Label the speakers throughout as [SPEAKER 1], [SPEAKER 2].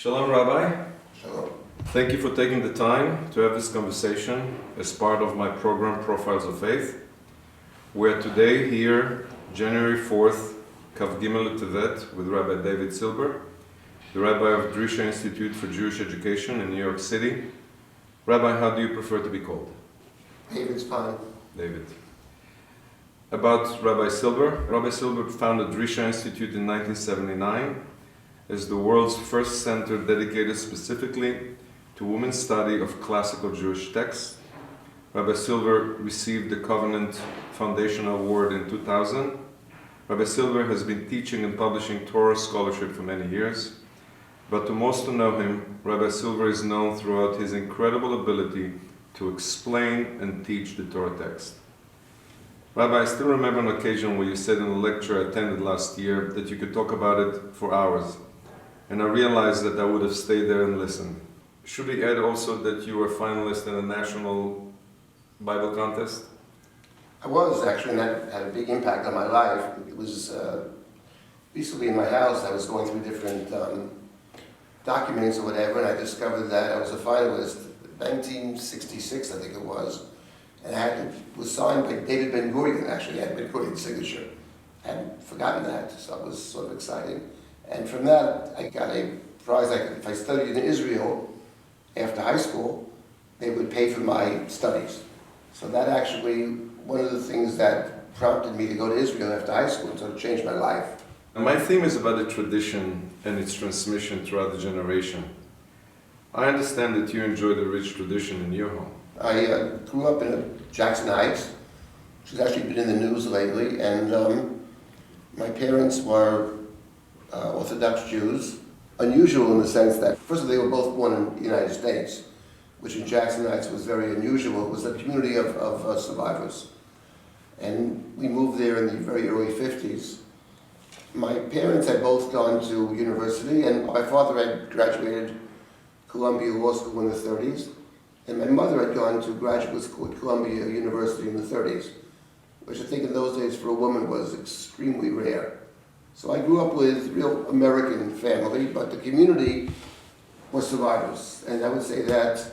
[SPEAKER 1] Shalom, Rabbi.
[SPEAKER 2] Shalom.
[SPEAKER 1] Thank you for taking the time to have this conversation as part of my program, Profiles of Faith. We're today here, January 4th, Kav Gimel Tevet, with Rabbi David Silber, the Rabbi of Drisha Institute for Jewish Education in New York City. Rabbi, how do you prefer to be called?
[SPEAKER 2] David's fine.
[SPEAKER 1] David. About Rabbi Silber. Rabbi Silber founded Drisha Institute in 1979 as the world's first center dedicated specifically to women's study of classical Jewish texts. Rabbi Silber received the Covenant Foundation Award in 2000. Rabbi Silber has been teaching and publishing Torah scholarship for many years, but to most who know him, Rabbi Silber is known throughout his incredible ability to explain and teach the Torah text. Rabbi, I still remember an occasion where you said in a lecture I attended last year that you could talk about it for hours, and I realized that I would have stayed there and listened. Should we add also that you were a finalist in a national Bible contest?
[SPEAKER 2] I was actually, and that had a big impact on my life. It was recently in my house. I was going through different documents or whatever, and I discovered that I was a finalist. 1966, I think it was, and it was signed by David Ben Gurion. Actually, I had Ben Gurion's signature. I hadn't forgotten that, so it was sort of exciting. And from that, I got a prize. If I studied in Israel after high school, they would pay for my studies. So that actually, one of the things that prompted me to go to Israel after high school, and sort of changed my life.
[SPEAKER 1] My theme is about the tradition and its transmission throughout the generation. I understand that you enjoy the rich tradition in your home.
[SPEAKER 2] I grew up in Jackson Heights, which has actually been in the news lately, and my parents were Orthodox Jews. Unusual in the sense that, first of all, they were both born in the United States, which in Jackson Heights was very unusual. It was a community of survivors. And we moved there in the very early 50s. My parents had both gone to university, and my father had graduated Columbia Law School in the 30s, and my mother had gone to graduate school at Columbia University in the 30s, which I think in those days for a woman was extremely rare. So I grew up with real American family, but the community was survivors. And I would say that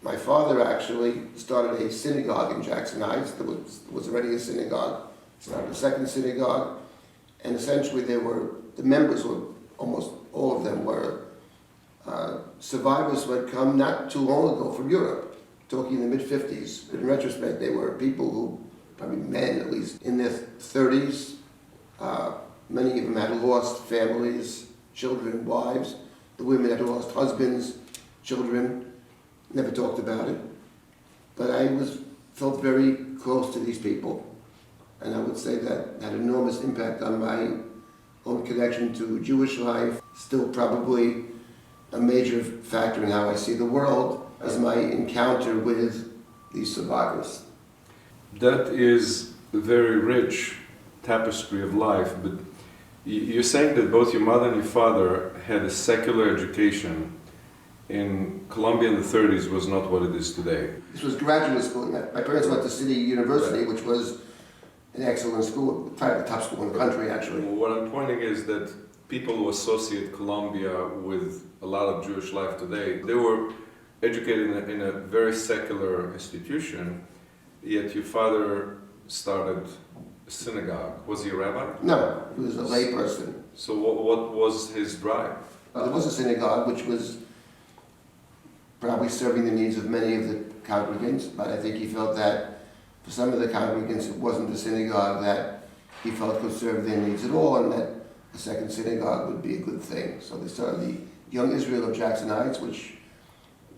[SPEAKER 2] my father actually started a synagogue in Jackson Heights. There was already a synagogue. Started a second synagogue, and essentially the members were, almost all of them were survivors who had come not too long ago from Europe, talking in the mid-50s. In retrospect, they were people who, probably men at least, in their 30s. Many of them had lost families, children, wives. The women had lost husbands, children, never talked about it. But I felt very close to these people. And I would say that had enormous impact on my own connection to Jewish life. Still probably a major factor in how I see the world as my encounter with these survivors.
[SPEAKER 1] That is a very rich tapestry of life, but you're saying that both your mother and your father had a secular education in Columbia in the 30s was not what it is today.
[SPEAKER 2] This was graduate school. My parents went to City University, which was an excellent school, probably the top school in the country, actually.
[SPEAKER 1] What I'm pointing is that people who associate Columbia with a lot of Jewish life today, they were educated in a very secular institution, yet your father started a synagogue. Was he a rabbi?
[SPEAKER 2] No, he was a lay person.
[SPEAKER 1] So what was his drive?
[SPEAKER 2] There was a synagogue which was probably serving the needs of many of the congregants, but I think he felt that for some of the congregants it wasn't the synagogue that he felt could serve their needs at all, and that a second synagogue would be a good thing. So they started the Young Israel of Jackson Heights, which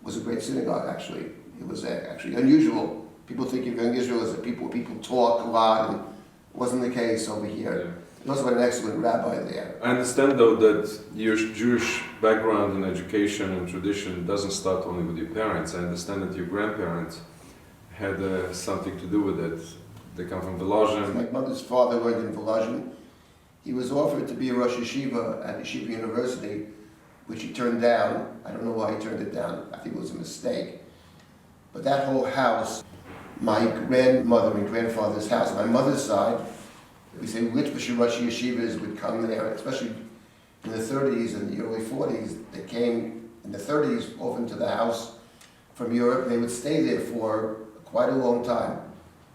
[SPEAKER 2] was a great synagogue actually. It was actually unusual. People think of Young Israel as people talk a lot, and it wasn't the case over here.
[SPEAKER 1] Yeah.
[SPEAKER 2] He also had an excellent rabbi there.
[SPEAKER 1] I understand though that your Jewish background and education and tradition doesn't start only with your parents. I understand that your grandparents had something to do with it. They come from Volozhin.
[SPEAKER 2] My mother's father learned in Volozhin. He was offered to be a Rosh Yeshiva at Yeshiva University, which he turned down. I don't know why he turned it down. I think it was a mistake. But that whole house, my grandmother and grandfather's house, on my mother's side, we say rich Rosh Yeshivas would come there, especially in the 30s and the early 40s that came in the 30s over to the house from Europe. They would stay there for quite a long time,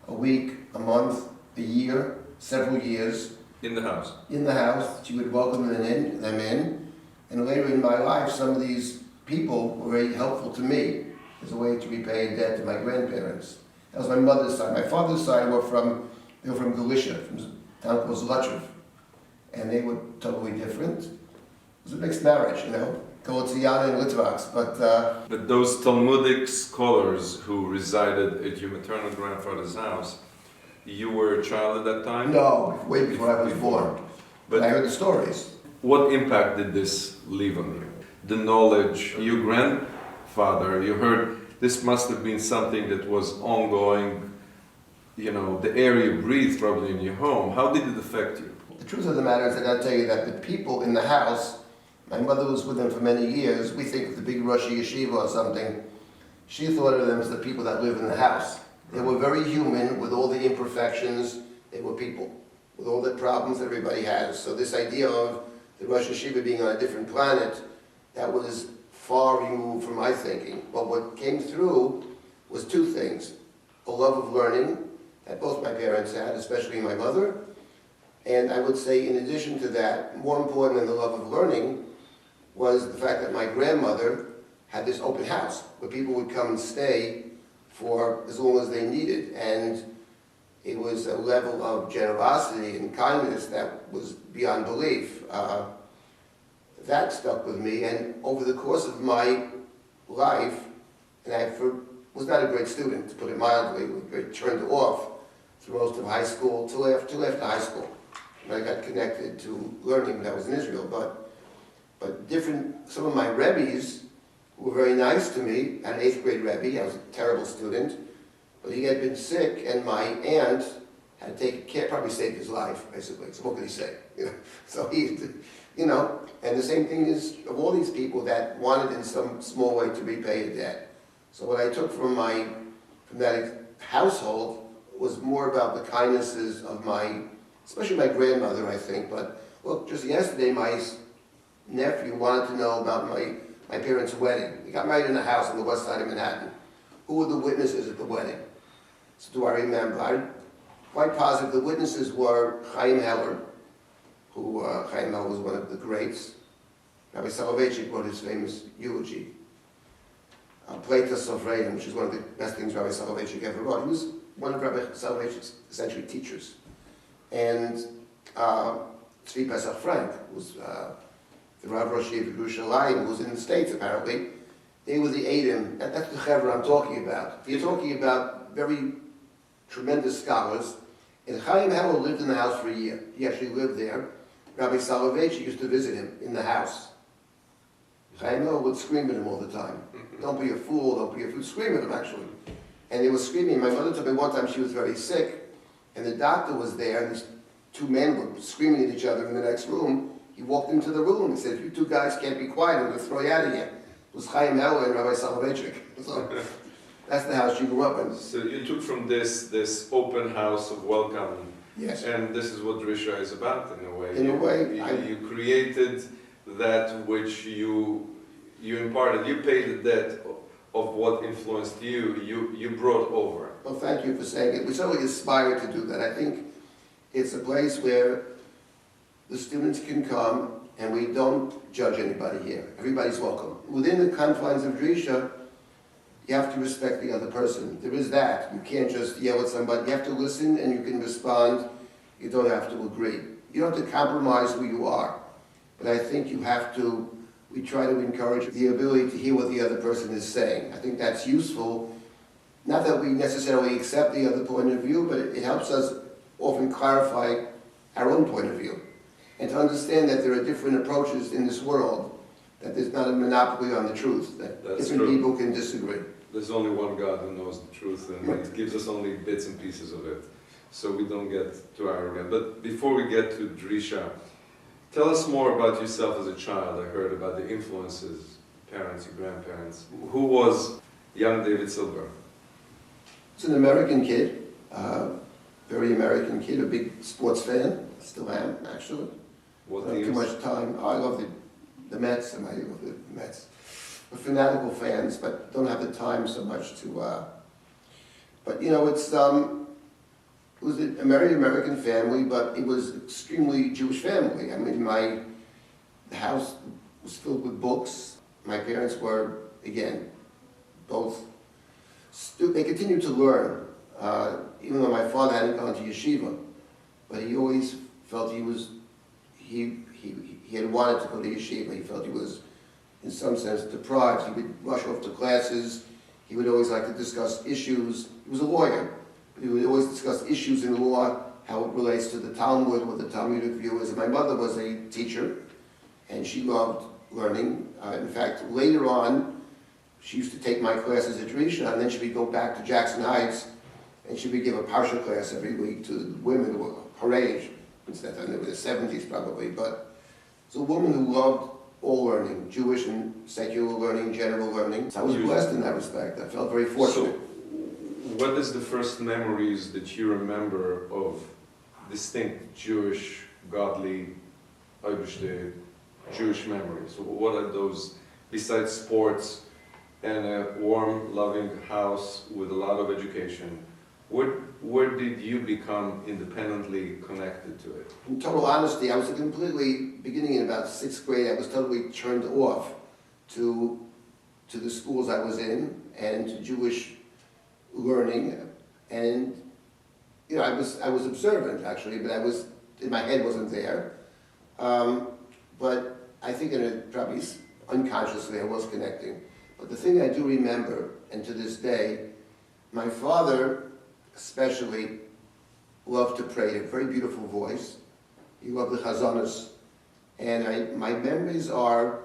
[SPEAKER 2] a week, a month, a year, several years.
[SPEAKER 1] In the house?
[SPEAKER 2] In the house. She would welcome them in. And later in my life, some of these people were very helpful to me as a way to repay a debt to my grandparents. That was my mother's side. My father's side were from Galicia, from a town called Zlochev. And they were totally different. It was a mixed marriage, Galiciana and Litvaks,
[SPEAKER 1] But those Talmudic scholars who resided at your maternal grandfather's house, you were a child at that time?
[SPEAKER 2] No, way before I was born. But I heard the stories.
[SPEAKER 1] What impact did this leave on you? The knowledge, your grandfather, you heard this must have been something that was ongoing, the air you breathed probably in your home. How did it affect you?
[SPEAKER 2] The truth of the matter is that I'll tell you that the people in the house, my mother was with them for many years. We think of the big Rosh Yeshiva or something. She thought of them as the people that live in the house. They were very human with all the imperfections. They were people with all the problems that everybody has. So this idea of the Rosh Yeshiva being on a different planet, that was far removed from my thinking. But what came through was two things. A love of learning that both my parents had, especially my mother. And I would say in addition to that, more important than the love of learning, was the fact that my grandmother had this open house where people would come and stay for as long as they needed. And it was a level of generosity and kindness that was beyond belief. That stuck with me, and over the course of my life, and I was not a great student, to put it mildly, was very turned off through most of high school, till after high school. And I got connected to learning when I was in Israel, but some of my Rebbes were very nice to me. I had an 8th grade Rebbe. I was a terrible student, but he had been sick, and my aunt had taken care, probably saved his life, basically. So what could he say? So he, and the same thing is of all these people that wanted in some small way to repay a debt. So what I took from that household was more about the kindnesses of especially my grandmother, I think. But look, just yesterday, my nephew wanted to know about my parents' wedding. They got married in a house on the west side of Manhattan. Who were the witnesses at the wedding? So do I remember? I'm quite positive the witnesses were Chaim Heller, who Chaim Heller was one of the greats. Rabbi Soloveitchik wrote his famous eulogy. Plata Sofreim, which is one of the best things Rabbi Soloveitchik ever wrote. He was one of Rabbi Soloveitchik's essentially teachers. And Tzvi Pesach Frank was the Rav Roshi of Yerushalayim, who was in the States apparently. They were the Eidim. That's the Chevra I'm talking about. You're talking about very tremendous scholars. And Chaim Heller lived in the house for a year. He actually lived there. Rabbi Soloveitchik used to visit him in the house. Chaim Heller would scream at him all the time. Don't be a fool, don't be a fool. Scream at him, actually. And they were screaming. My mother told me one time she was very sick, and the doctor was there, and these two men were screaming at each other in the next room. He walked into the room and said, "If you two guys can't be quiet, I'm going to throw you out of here." It was Chaim Heller and Rabbi Soloveitchik. So that's the house she grew up in.
[SPEAKER 1] So you took from this open house of welcome.
[SPEAKER 2] Yes.
[SPEAKER 1] And this is what Drisha is about, in a way.
[SPEAKER 2] In a way.
[SPEAKER 1] You created that which you imparted. You paid the debt of what influenced you. You brought over.
[SPEAKER 2] Well, thank you for saying it. We certainly aspire to do that. I think it's a place where the students can come, and we don't judge anybody here. Everybody's welcome. Within the confines of Drisha, you have to respect the other person. There is that. You can't just yell at somebody. You have to listen, and you can respond. You don't have to agree. You don't have to compromise who you are. But I think we try to encourage the ability to hear what the other person is saying. I think that's useful. Not that we necessarily accept the other point of view, but it helps us often clarify our own point of view. And to understand that there are different approaches in this world, that there's not a monopoly on the truth, that
[SPEAKER 1] That's
[SPEAKER 2] different
[SPEAKER 1] true.
[SPEAKER 2] people can disagree.
[SPEAKER 1] There's only one God who knows the truth, and it gives us only bits and pieces of it, so we don't get too arrogant. But before we get to Drisha, tell us more about yourself as a child. I heard about the influences, parents, your grandparents. Who was young David Silber?
[SPEAKER 2] He's an American kid, very American kid, a big sports fan, still am, actually.
[SPEAKER 1] What
[SPEAKER 2] I don't have too
[SPEAKER 1] teams?
[SPEAKER 2] much time. I love the Mets, and I love the Mets. We're fanatical fans, but don't have the time so much to. But you know, it was a very American family, but it was extremely Jewish family. I mean, the house was filled with books. My parents were, again, both. They continued to learn, even though my father hadn't gone to yeshiva, but he always felt he had wanted to go to yeshiva. He felt he was, in some sense, deprived. He would rush off to classes. He would always like to discuss issues. He was a lawyer. But he would always discuss issues in law, how it relates to the Talmud, what the Talmudic view is. And my mother was a teacher, and she loved learning. In fact, later on, she used to take my classes at Risha, and then she would go back to Jackson Heights, and she would give a Parsha class every week to the women who were her age. Since that time, they were in the 70s probably, but it's a woman who loved all learning, Jewish and secular learning, general learning. So I was blessed in that respect. I felt very fortunate.
[SPEAKER 1] So, what is the first memories that you remember of distinct Jewish, godly, Jewish memories? What are those, besides sports and a warm, loving house with a lot of education? Where did you become independently connected to it?
[SPEAKER 2] In total honesty, I was beginning in about 6th grade, I was totally turned off to the schools I was in and to Jewish learning. And, you know, I was observant actually, but in my head wasn't there. But I think probably unconsciously I was connecting. But the thing I do remember, and to this day, my father especially loved to pray. He had a very beautiful voice. He loved the chazanas. And my memories are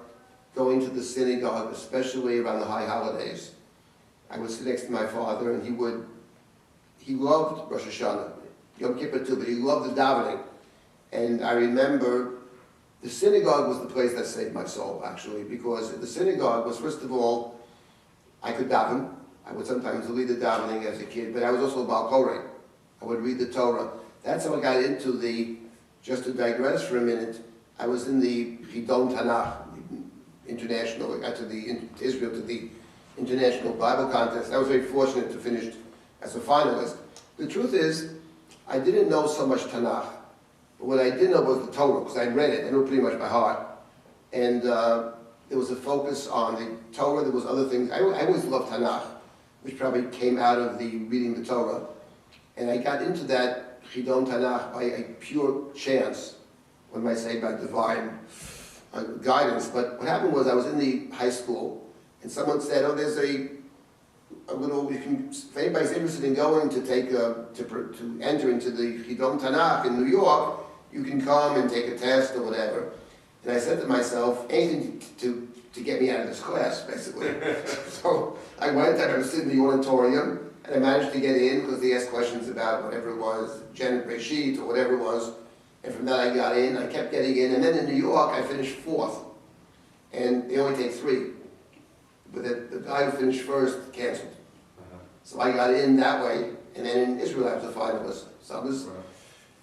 [SPEAKER 2] going to the synagogue, especially around the high holidays. I would sit next to my father, and he loved Rosh Hashanah, Yom Kippur too, but he loved the davening. And I remember the synagogue was the place that saved my soul, actually, because the synagogue was, first of all, I could daven. I would sometimes lead the davening as a kid, but I was also a Baal Koreh. I would read the Torah. That's how I got into just to digress for a minute, I was in the Chidon Tanakh, international, I got to Israel, to the International Bible Contest. I was very fortunate to finish as a finalist. The truth is, I didn't know so much Tanakh, but what I did know was the Torah, because I read it, I knew it pretty much by heart. And there was a focus on the Torah, there was other things. I always loved Tanakh, which probably came out of the reading the Torah. And I got into that Chidon Tanakh by a pure chance, what am I say, by divine guidance. But what happened was I was in the high school, and someone said, oh, there's a little, if anybody's interested in going to to enter into the Chidon Tanakh in New York, you can come and take a test or whatever. And I said to myself, anything to get me out of this class, basically. So I went, I was sitting in the auditorium, and I managed to get in because they asked questions about whatever it was, Janet Rashid or whatever it was. And from that I got in, I kept getting in. And then in New York, I finished 4th. And they only take 3. But the guy who finished first canceled. So I got in that way. And then in Israel, I was a finalist. So I was,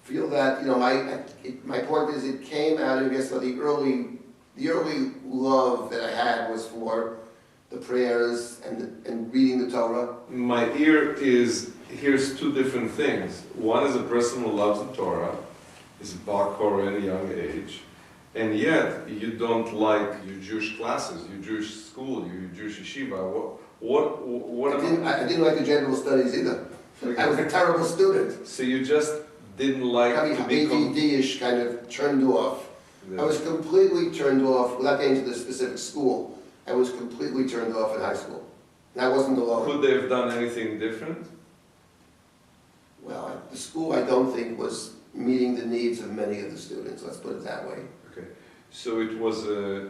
[SPEAKER 2] feel that, you know, my point is it came out of, I guess, the early love that I had was for the prayers and reading the Torah.
[SPEAKER 1] My ear hears two different things. One is a person who loves the Torah, is a Bar Korah at a young age, and yet you don't like your Jewish classes, your Jewish school, your Jewish yeshiva.
[SPEAKER 2] I didn't like the general studies either. I was a terrible student.
[SPEAKER 1] So you just didn't like to become
[SPEAKER 2] ADD-ish, kind of turned off.
[SPEAKER 1] Yeah.
[SPEAKER 2] I was completely turned off, without getting to the specific school, I was completely turned off in high school. And I wasn't alone.
[SPEAKER 1] Could they have done anything different?
[SPEAKER 2] Well, the school I don't think was meeting the needs of many of the students, let's put it that way.
[SPEAKER 1] Okay, so it was a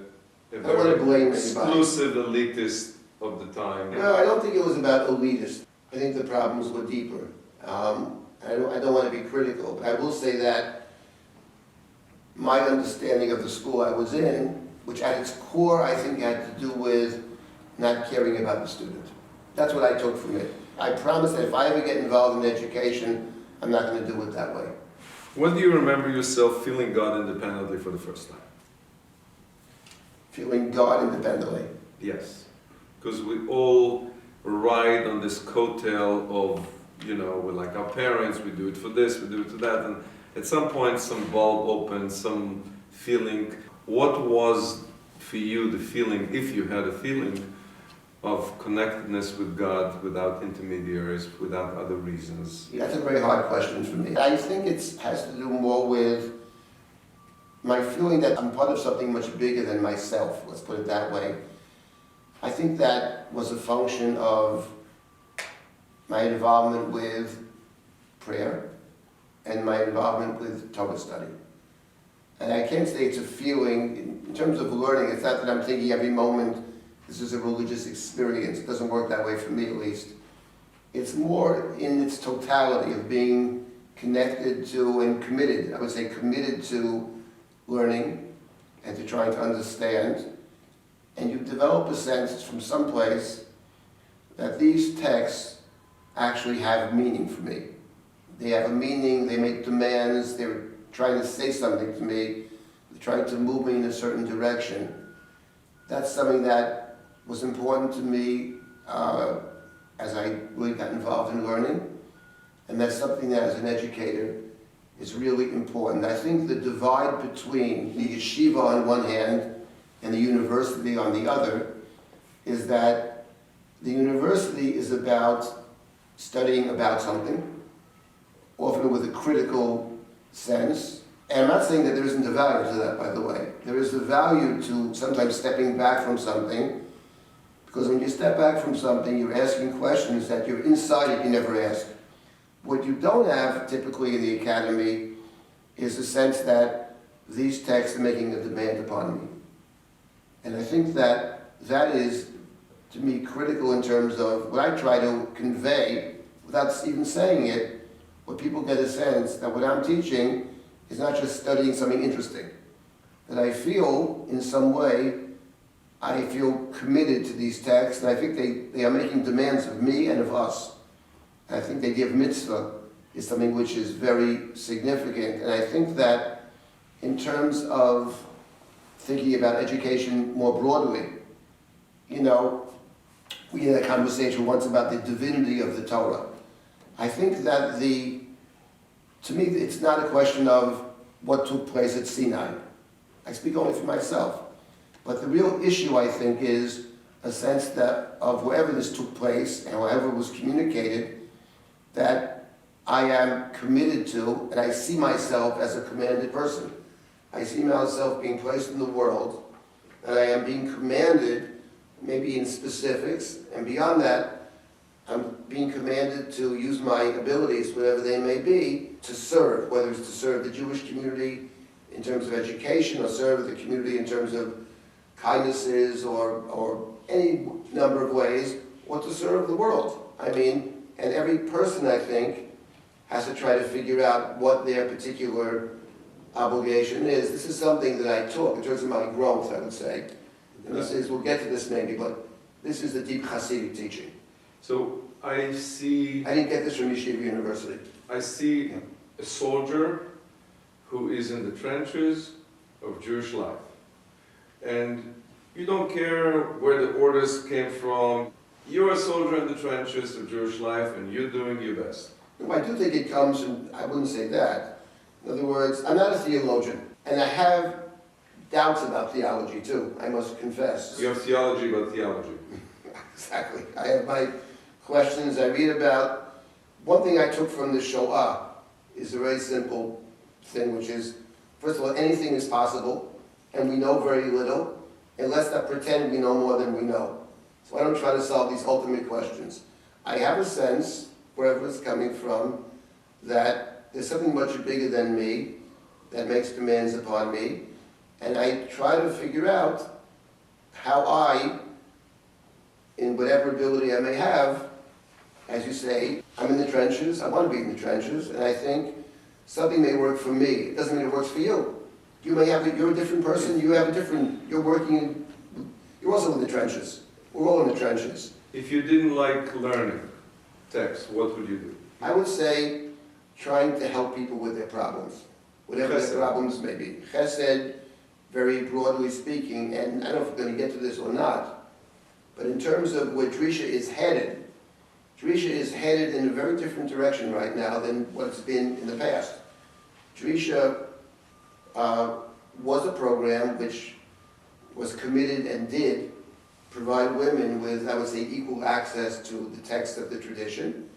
[SPEAKER 2] I don't want to blame anybody.
[SPEAKER 1] exclusive elitist of the time.
[SPEAKER 2] No, I don't think it was about elitist. I think the problems were deeper. I don't want to be critical, but I will say that my understanding of the school I was in, which at its core I think had to do with not caring about the student. That's what I took from it. I promise that if I ever get involved in education, I'm not going to do it that way.
[SPEAKER 1] When do you remember yourself feeling God independently for the first time?
[SPEAKER 2] Feeling God independently.
[SPEAKER 1] Yes. Because we all ride on this coattail of, we're like our parents, we do it for this, we do it for that, and at some point some bulb opens, some feeling. What was for you the feeling, if you had a feeling, of connectedness with God without intermediaries, without other reasons?
[SPEAKER 2] That's a very hard question for me. I think it has to do more with my feeling that I'm part of something much bigger than myself, let's put it that way. I think that was a function of my involvement with prayer and my involvement with Torah study. And I can't say it's a feeling, in terms of learning, it's not that I'm thinking every moment this is a religious experience. It doesn't work that way for me, at least. It's more in its totality of being connected to and committed, I would say committed to learning and to trying to understand. And you develop a sense from someplace that these texts actually have meaning for me. They have a meaning, they make demands, they're trying to say something to me, they're trying to move me in a certain direction. That's something that was important to me as I really got involved in learning. And that's something that as an educator is really important. I think the divide between the yeshiva on one hand and the university on the other is that the university is about studying about something, often with a critical sense. And I'm not saying that there isn't a value to that, by the way. There is a value to sometimes stepping back from something, because when you step back from something, you're asking questions that you're inside it, you never ask. What you don't have typically in the academy is the sense that these texts are making a demand upon me. And I think that that is, to me, critical in terms of what I try to convey, without even saying it, where people get a sense that what I'm teaching is not just studying something interesting. That I feel, in some way, I feel committed to these texts, and I think they are making demands of me and of us. And I think the idea of mitzvah is something which is very significant. And I think that in terms of thinking about education more broadly, we had a conversation once about the divinity of the Torah. I think that to me, it's not a question of what took place at Sinai. I speak only for myself. But the real issue, I think, is a sense that of wherever this took place and however it was communicated, that I am committed to, and I see myself as a commanded person. I see myself being placed in the world, and I am being commanded, maybe in specifics, and beyond that, I'm being commanded to use my abilities, whatever they may be, to serve, whether it's to serve the Jewish community in terms of education, or serve the community in terms of kindnesses, or any number of ways, or to serve the world. And every person, I think, has to try to figure out what their particular obligation is. This is something that I took in terms of my growth, I would say. And this is, we'll get to this maybe, but this is the deep Hasidic teaching.
[SPEAKER 1] So I
[SPEAKER 2] didn't get this from Yeshiva University.
[SPEAKER 1] I see a soldier who is in the trenches of Jewish life. And you don't care where the orders came from. You're a soldier in the trenches of Jewish life, and you're doing your best.
[SPEAKER 2] No, I do think it comes from, I wouldn't say that. In other words, I'm not a theologian, and I have doubts about theology too, I must confess.
[SPEAKER 1] You have theology about theology.
[SPEAKER 2] Exactly. I have my questions I read about. One thing I took from the Shoah is a very simple thing, which is, first of all, anything is possible, and we know very little, and let's not pretend we know more than we know. So I don't try to solve these ultimate questions. I have a sense, wherever it's coming from, that there's something much bigger than me that makes demands upon me, and I try to figure out how I, in whatever ability I may have, as you say, I'm in the trenches, I want to be in the trenches, and I think something may work for me. It doesn't mean it works for you. You may have, you're a different person, you're also in the trenches. We're all in the trenches.
[SPEAKER 1] If you didn't like learning text, what would you do?
[SPEAKER 2] I would say, trying to help people with their problems, whatever
[SPEAKER 1] Chesed.
[SPEAKER 2] their problems may be. Chesed, very broadly speaking, and I don't know if we're going to get to this or not, but in terms of where Drisha is headed in a very different direction right now than what it's been in the past. Drisha was a program which was committed and did provide women with, I would say, equal access to the text of the tradition,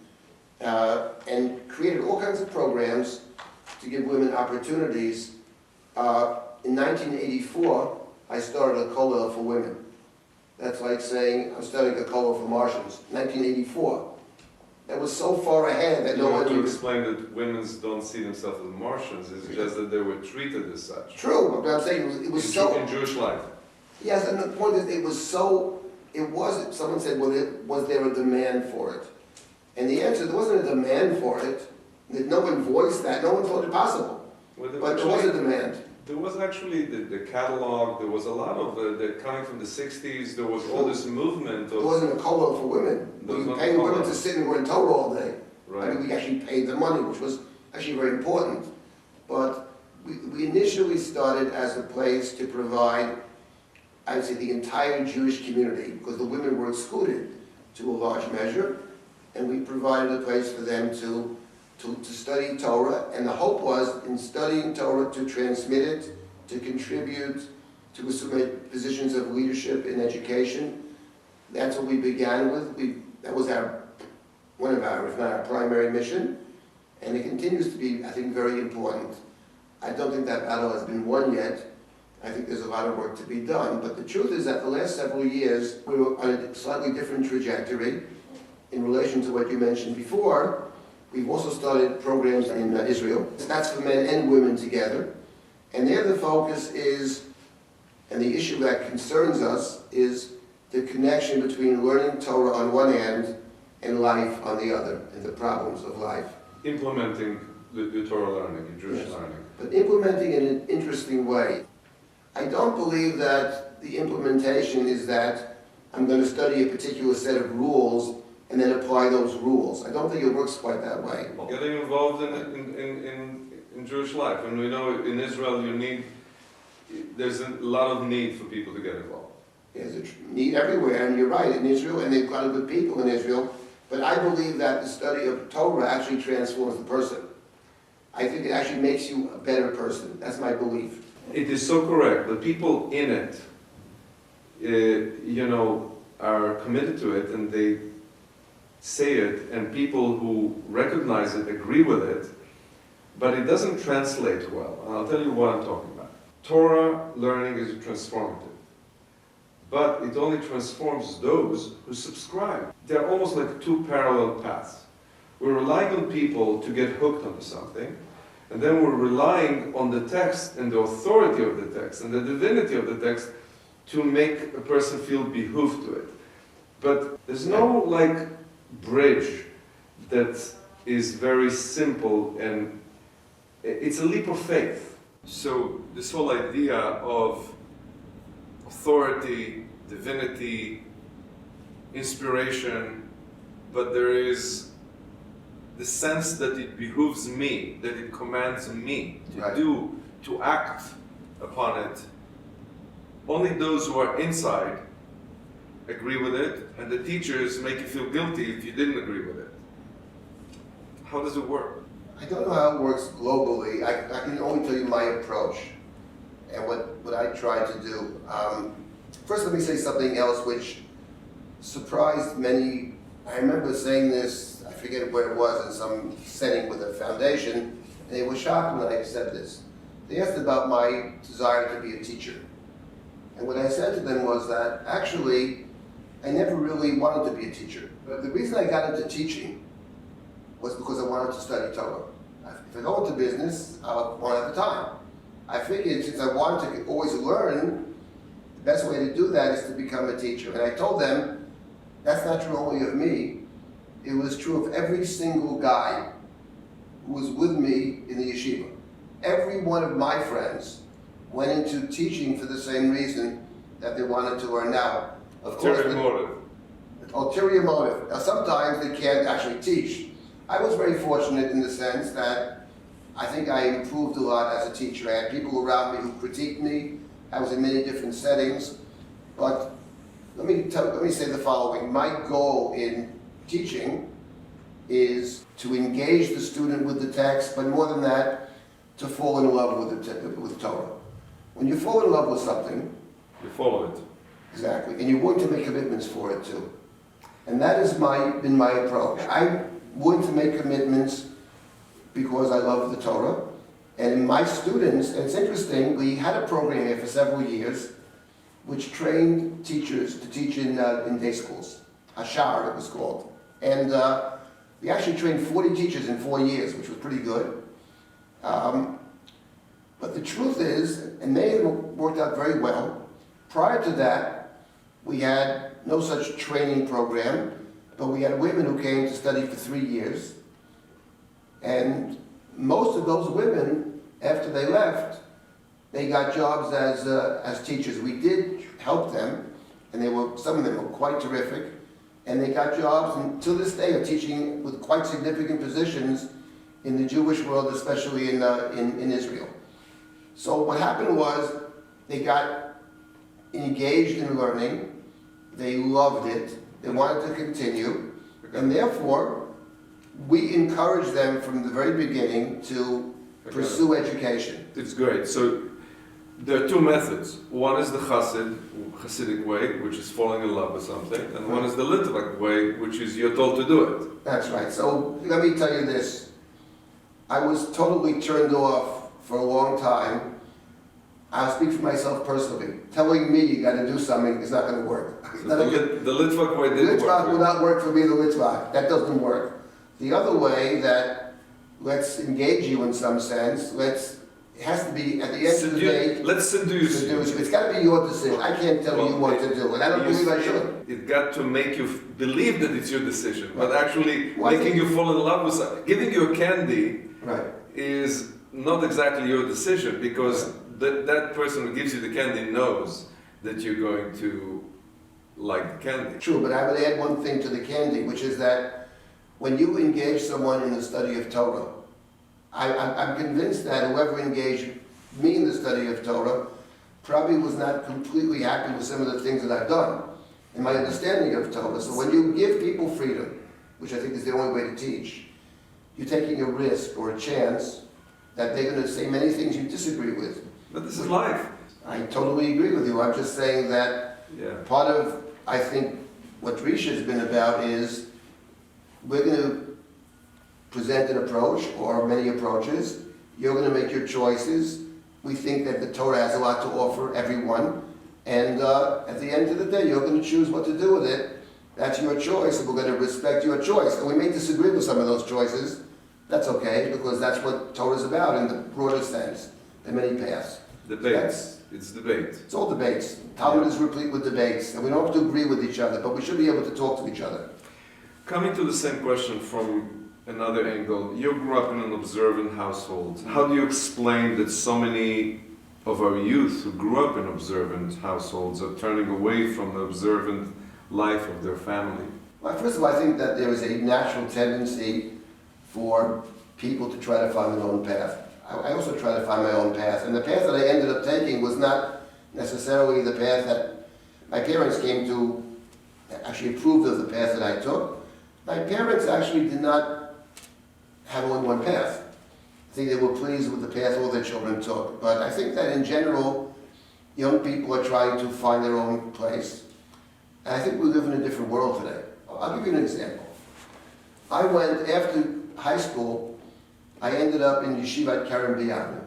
[SPEAKER 2] and created all kinds of programs to give women opportunities. In 1984, I started a kollel for women. That's like saying I'm starting a kollel for Martians. 1984. That was so far ahead that
[SPEAKER 1] You
[SPEAKER 2] no
[SPEAKER 1] want
[SPEAKER 2] one
[SPEAKER 1] to
[SPEAKER 2] knew.
[SPEAKER 1] explain that women don't see themselves as Martians, it's just that they were treated as such.
[SPEAKER 2] True, but I'm saying it was so.
[SPEAKER 1] In Jewish life.
[SPEAKER 2] Yes, and the point is, it was so. It wasn't. Someone said, "Well, was there a demand for it?" And the answer, there wasn't a demand for it. No one voiced that. No one thought it possible.
[SPEAKER 1] Well,
[SPEAKER 2] But there was a demand.
[SPEAKER 1] There was actually the catalog, there was a lot of, coming from the 60s, there was all this movement
[SPEAKER 2] There
[SPEAKER 1] of...
[SPEAKER 2] wasn't a kollel for women.
[SPEAKER 1] There was
[SPEAKER 2] We
[SPEAKER 1] not
[SPEAKER 2] paid
[SPEAKER 1] a
[SPEAKER 2] women
[SPEAKER 1] kollel.
[SPEAKER 2] to sit and learn Torah all day. I
[SPEAKER 1] Right.
[SPEAKER 2] mean, we actually paid the money, which was actually very important. But we initially started as a place to provide, I would say, the entire Jewish community, because the women were excluded to a large measure, and we provided a place for them to study Torah, and the hope was, in studying Torah, to transmit it, to contribute, to assume positions of leadership in education. That's what we began with. That was one of our, if not our primary mission, and it continues to be, I think, very important. I don't think that battle has been won yet. I think there's a lot of work to be done, but the truth is that the last several years, we were on a slightly different trajectory in relation to what you mentioned before. We've also started programs in Israel. That's for men and women together. And there the focus is, and the issue that concerns us, is the connection between learning Torah on one hand and life on the other, and the problems of life.
[SPEAKER 1] Implementing the Torah learning, the Jewish
[SPEAKER 2] Yes.
[SPEAKER 1] learning.
[SPEAKER 2] But implementing in an interesting way. I don't believe that the implementation is that I'm going to study a particular set of rules and then apply those rules. I don't think it works quite that way.
[SPEAKER 1] Getting involved in Jewish life, and we know in Israel there's a lot of need for people to get involved.
[SPEAKER 2] There's a need everywhere, and you're right, in Israel, and they've got good people in Israel, but I believe that the study of Torah actually transforms the person. I think it actually makes you a better person. That's my belief.
[SPEAKER 1] It is so correct. The people in it, are committed to it, and they say it, and people who recognize it agree with it, but it doesn't translate well. And I'll tell you what I'm talking about. Torah learning is transformative, but it only transforms those who subscribe. They're almost like two parallel paths. We're relying on people to get hooked onto something, and then we're relying on the text and the authority of the text and the divinity of the text to make a person feel behooved to it. But there's no bridge that is very simple, and it's a leap of faith. So this whole idea of authority, divinity, inspiration, but there is the sense that it behooves me, that it commands me to
[SPEAKER 2] Right.
[SPEAKER 1] do, to act upon it. Only those who are inside agree with it, and the teachers make you feel guilty if you didn't agree with it. How does it work?
[SPEAKER 2] I don't know how it works globally. I can only tell you my approach and what I try to do. First, let me say something else which surprised many. I remember saying this, I forget where it was, in some setting with a foundation, and they were shocked when I said this. They asked about my desire to be a teacher. And what I said to them was that actually, I never really wanted to be a teacher. But the reason I got into teaching was because I wanted to study Torah. If I go into business, I won't have the time. I figured since I wanted to always learn, the best way to do that is to become a teacher. And I told them, that's not true only of me. It was true of every single guy who was with me in the yeshiva. Every one of my friends went into teaching for the same reason that they wanted to learn. Now, of course,
[SPEAKER 1] Ulterior motive.
[SPEAKER 2] ulterior motive. Now, sometimes they can't actually teach. I was very fortunate in the sense that I think I improved a lot as a teacher. I had people around me who critiqued me. I was in many different settings. But let me say the following. My goal in teaching is to engage the student with the text, but more than that, to fall in love with Torah. When you fall in love with something,
[SPEAKER 1] You follow it.
[SPEAKER 2] exactly, and you're willing to make commitments for it too. And that has been my approach. I'm willing to make commitments because I love the Torah. And my students, and it's interesting, we had a program here for several years which trained teachers to teach in day schools. Ashar, it was called. And we actually trained 40 teachers in 4 years, which was pretty good. But the truth is, and many of them worked out very well, prior to that, we had no such training program, but we had women who came to study for 3 years. And most of those women, after they left, they got jobs as teachers. We did help them, and some of them were quite terrific, and they got jobs, and to this day are teaching with quite significant positions in the Jewish world, especially in Israel. So what happened was they got engaged in learning, they loved it, they wanted to continue, and therefore we encouraged them from the very beginning to pursue education.
[SPEAKER 1] It's great. So there are two methods. One is the Hasidic way, which is falling in love with something, and one is the Litvak way, which is you're told to do it.
[SPEAKER 2] That's right. So let me tell you this. I was totally turned off for a long time. I'll speak for myself personally. Telling me you got to do something is not going to work.
[SPEAKER 1] So the Litvak way didn't
[SPEAKER 2] Litvak
[SPEAKER 1] work.
[SPEAKER 2] will not work for me, the Litvak. That doesn't work. The other way that let's engage you in some sense, it has to be, at the end of the day,
[SPEAKER 1] Let's seduce you.
[SPEAKER 2] it's got to be your decision. I can't tell you what to do, and I don't believe I should.
[SPEAKER 1] It got to make you believe that it's your decision, but
[SPEAKER 2] Right.
[SPEAKER 1] actually
[SPEAKER 2] Well,
[SPEAKER 1] making you fall in love with something. Giving you a candy
[SPEAKER 2] Right.
[SPEAKER 1] is not exactly your decision, because that person who gives you the candy knows that you're going to like the candy.
[SPEAKER 2] True, but I would add one thing to the candy, which is that when you engage someone in the study of Torah, I'm convinced that whoever engaged me in the study of Torah probably was not completely happy with some of the things that I've done in my understanding of Torah. So when you give people freedom, which I think is the only way to teach, you're taking a risk or a chance that they're going to say many things you disagree with.
[SPEAKER 1] But this is life.
[SPEAKER 2] I totally agree with you. I'm just saying that
[SPEAKER 1] Yeah.
[SPEAKER 2] part of, I think, what Risha has been about is we're going to present an approach or many approaches. You're going to make your choices. We think that the Torah has a lot to offer everyone. And at the end of the day, you're going to choose what to do with it. That's your choice, and we're going to respect your choice. And we may disagree with some of those choices. That's okay, because that's what Torah is about in the broader sense. There are many paths.
[SPEAKER 1] Debates. It's debate.
[SPEAKER 2] It's all debates. Talmud is replete with debates, and we don't have to agree with each other, but we should be able to talk to each other.
[SPEAKER 1] Coming to the same question from another angle, you grew up in an observant household. How do you explain that so many of our youth who grew up in observant households are turning away from the observant life of their family?
[SPEAKER 2] Well, first of all, I think that there is a natural tendency for people to try to find their own path. I also try to find my own path, and the path that I ended up taking was not necessarily the path that my parents came to, actually approved of the path that I took. My parents actually did not have only one path. I think they were pleased with the path all their children took. But I think that in general, young people are trying to find their own place. And I think we live in a different world today. I'll give you an example. I went, after high school, I ended up in Yeshivat Keren B'Yavne.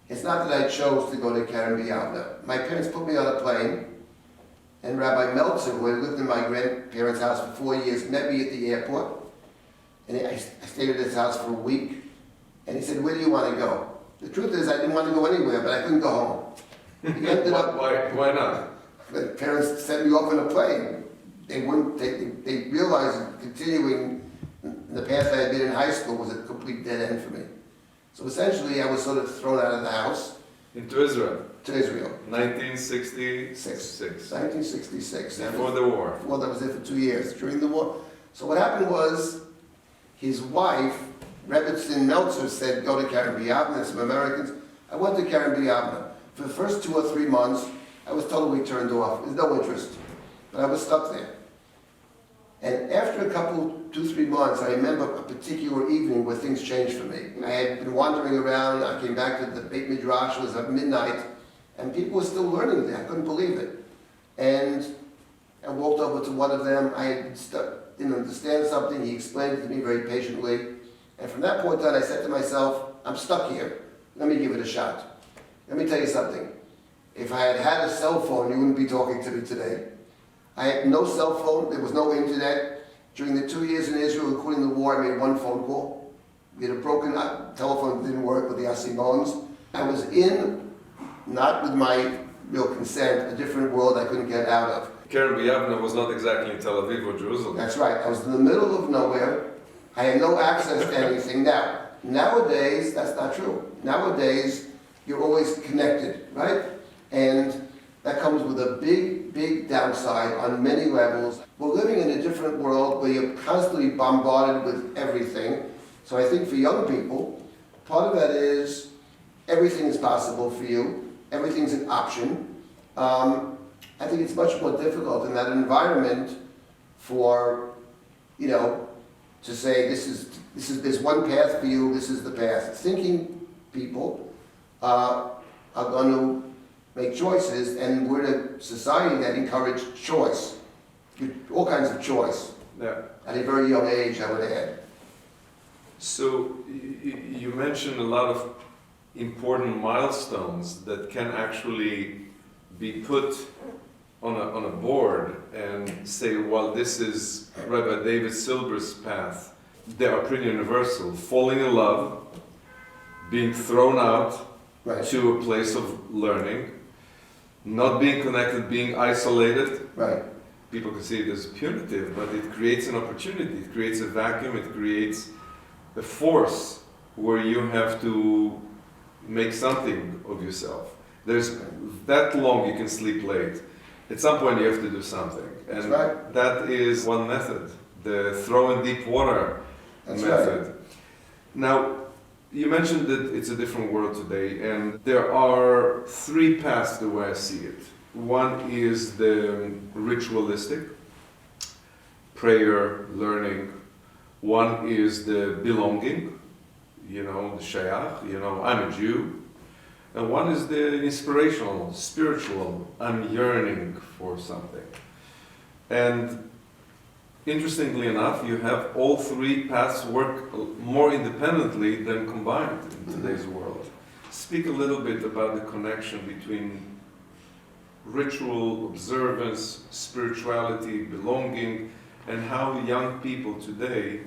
[SPEAKER 2] It's not that I chose to go to Keren B'Yavne. My parents put me on a plane, and Rabbi Meltzer, who had lived in my grandparents' house for 4 years, met me at the airport. And I stayed at his house for a week. And he said, "Where do you want to go?" The truth is, I didn't want to go anywhere, but I couldn't go home. He ended up.
[SPEAKER 1] Why not?
[SPEAKER 2] The parents sent me off on a plane. They wouldn't. They realized continuing the path I had been in high school was a complete dead end for me. So essentially, I was sort of thrown out of the house.
[SPEAKER 1] Into Israel.
[SPEAKER 2] To Israel.
[SPEAKER 1] 1966.
[SPEAKER 2] 1966.
[SPEAKER 1] Before the war.
[SPEAKER 2] Well, I was there for 2 years during the war. So what happened was, his wife, Rebbitzin Meltzer, said, go to Karen Biavna, and some Americans. I went to Karen Biavna. For the first 2 or 3 months, I was totally turned off. There's no interest. But I was stuck there. And after a couple, 2, 3 months, I remember a particular evening where things changed for me. I had been wandering around. I came back to the Beit Midrash. It was at midnight. And people were still learning there. I couldn't believe it. And I walked over to one of them. I didn't understand something. He explained it to me very patiently. And from that point on, I said to myself, I'm stuck here. Let me give it a shot. Let me tell you something. If I had had a cell phone, you wouldn't be talking to me today. I had no cell phone. There was no internet. During the 2 years in Israel, including the war, I made 1 phone call. We had a broken telephone that didn't work with the Asimons. I was in, not with my real consent, a different world I couldn't get out of.
[SPEAKER 1] Karen Biavna was not exactly in Tel Aviv or Jerusalem.
[SPEAKER 2] That's right. I was in the middle of nowhere. I had no access to anything. Nowadays, that's not true. Nowadays, you're always connected, right? And that comes with a big, big downside on many levels. We're living in a different world where you're constantly bombarded with everything. So I think for young people, part of that is everything is possible for you. Everything's an option. I think it's much more difficult in that environment for, to say there's one path for you, this is the path. Thinking people are going to make choices, and we're in a society that encourages choice, all kinds of choice.
[SPEAKER 1] Yeah.
[SPEAKER 2] At a very young age, I would add.
[SPEAKER 1] So you mentioned a lot of important milestones that can actually be put on a board and say, well, this is Rabbi David Silber's path. They are pretty universal. Falling in love, being thrown out
[SPEAKER 2] Right.
[SPEAKER 1] to a place of learning, not being connected, being isolated.
[SPEAKER 2] Right.
[SPEAKER 1] People can see it as punitive, but it creates an opportunity. It creates a vacuum. It creates a force where you have to make something of yourself. There's that long you can sleep late. At some point you have to do something. And
[SPEAKER 2] That's right.
[SPEAKER 1] that is one method, the throw in deep water
[SPEAKER 2] That's
[SPEAKER 1] method.
[SPEAKER 2] right.
[SPEAKER 1] Now, you mentioned that it's a different world today, and there are 3 paths the way I see it. One is the ritualistic, prayer, learning. One is the belonging, the shayach, I'm a Jew. And one is the inspirational, spiritual, I'm yearning for something. And interestingly enough, you have all 3 paths work more independently than combined in today's world. Speak a little bit about the connection between ritual, observance, spirituality, belonging, and how young people today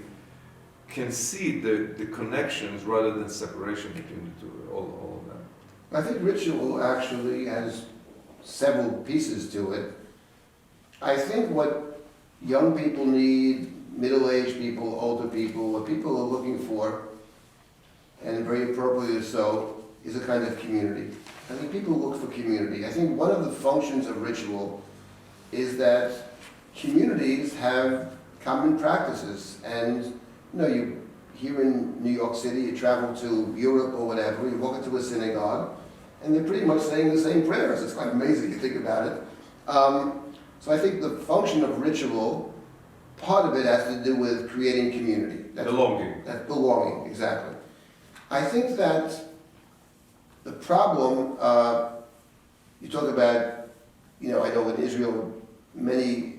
[SPEAKER 1] can see the connections rather than separation between the two, all of them.
[SPEAKER 2] I think ritual actually has several pieces to it. I think what young people need, middle-aged people, older people, what people are looking for, and very appropriately so, is a kind of community. I think people look for community. I think one of the functions of ritual is that communities have common practices. And you here in New York City, you travel to Europe or whatever, you walk into a synagogue, and they're pretty much saying the same prayers. It's quite amazing, you think about it. So I think the function of ritual, part of it has to do with creating community.
[SPEAKER 1] Belonging.
[SPEAKER 2] That's belonging, exactly. I think that the problem, you talk about, I know in Israel, many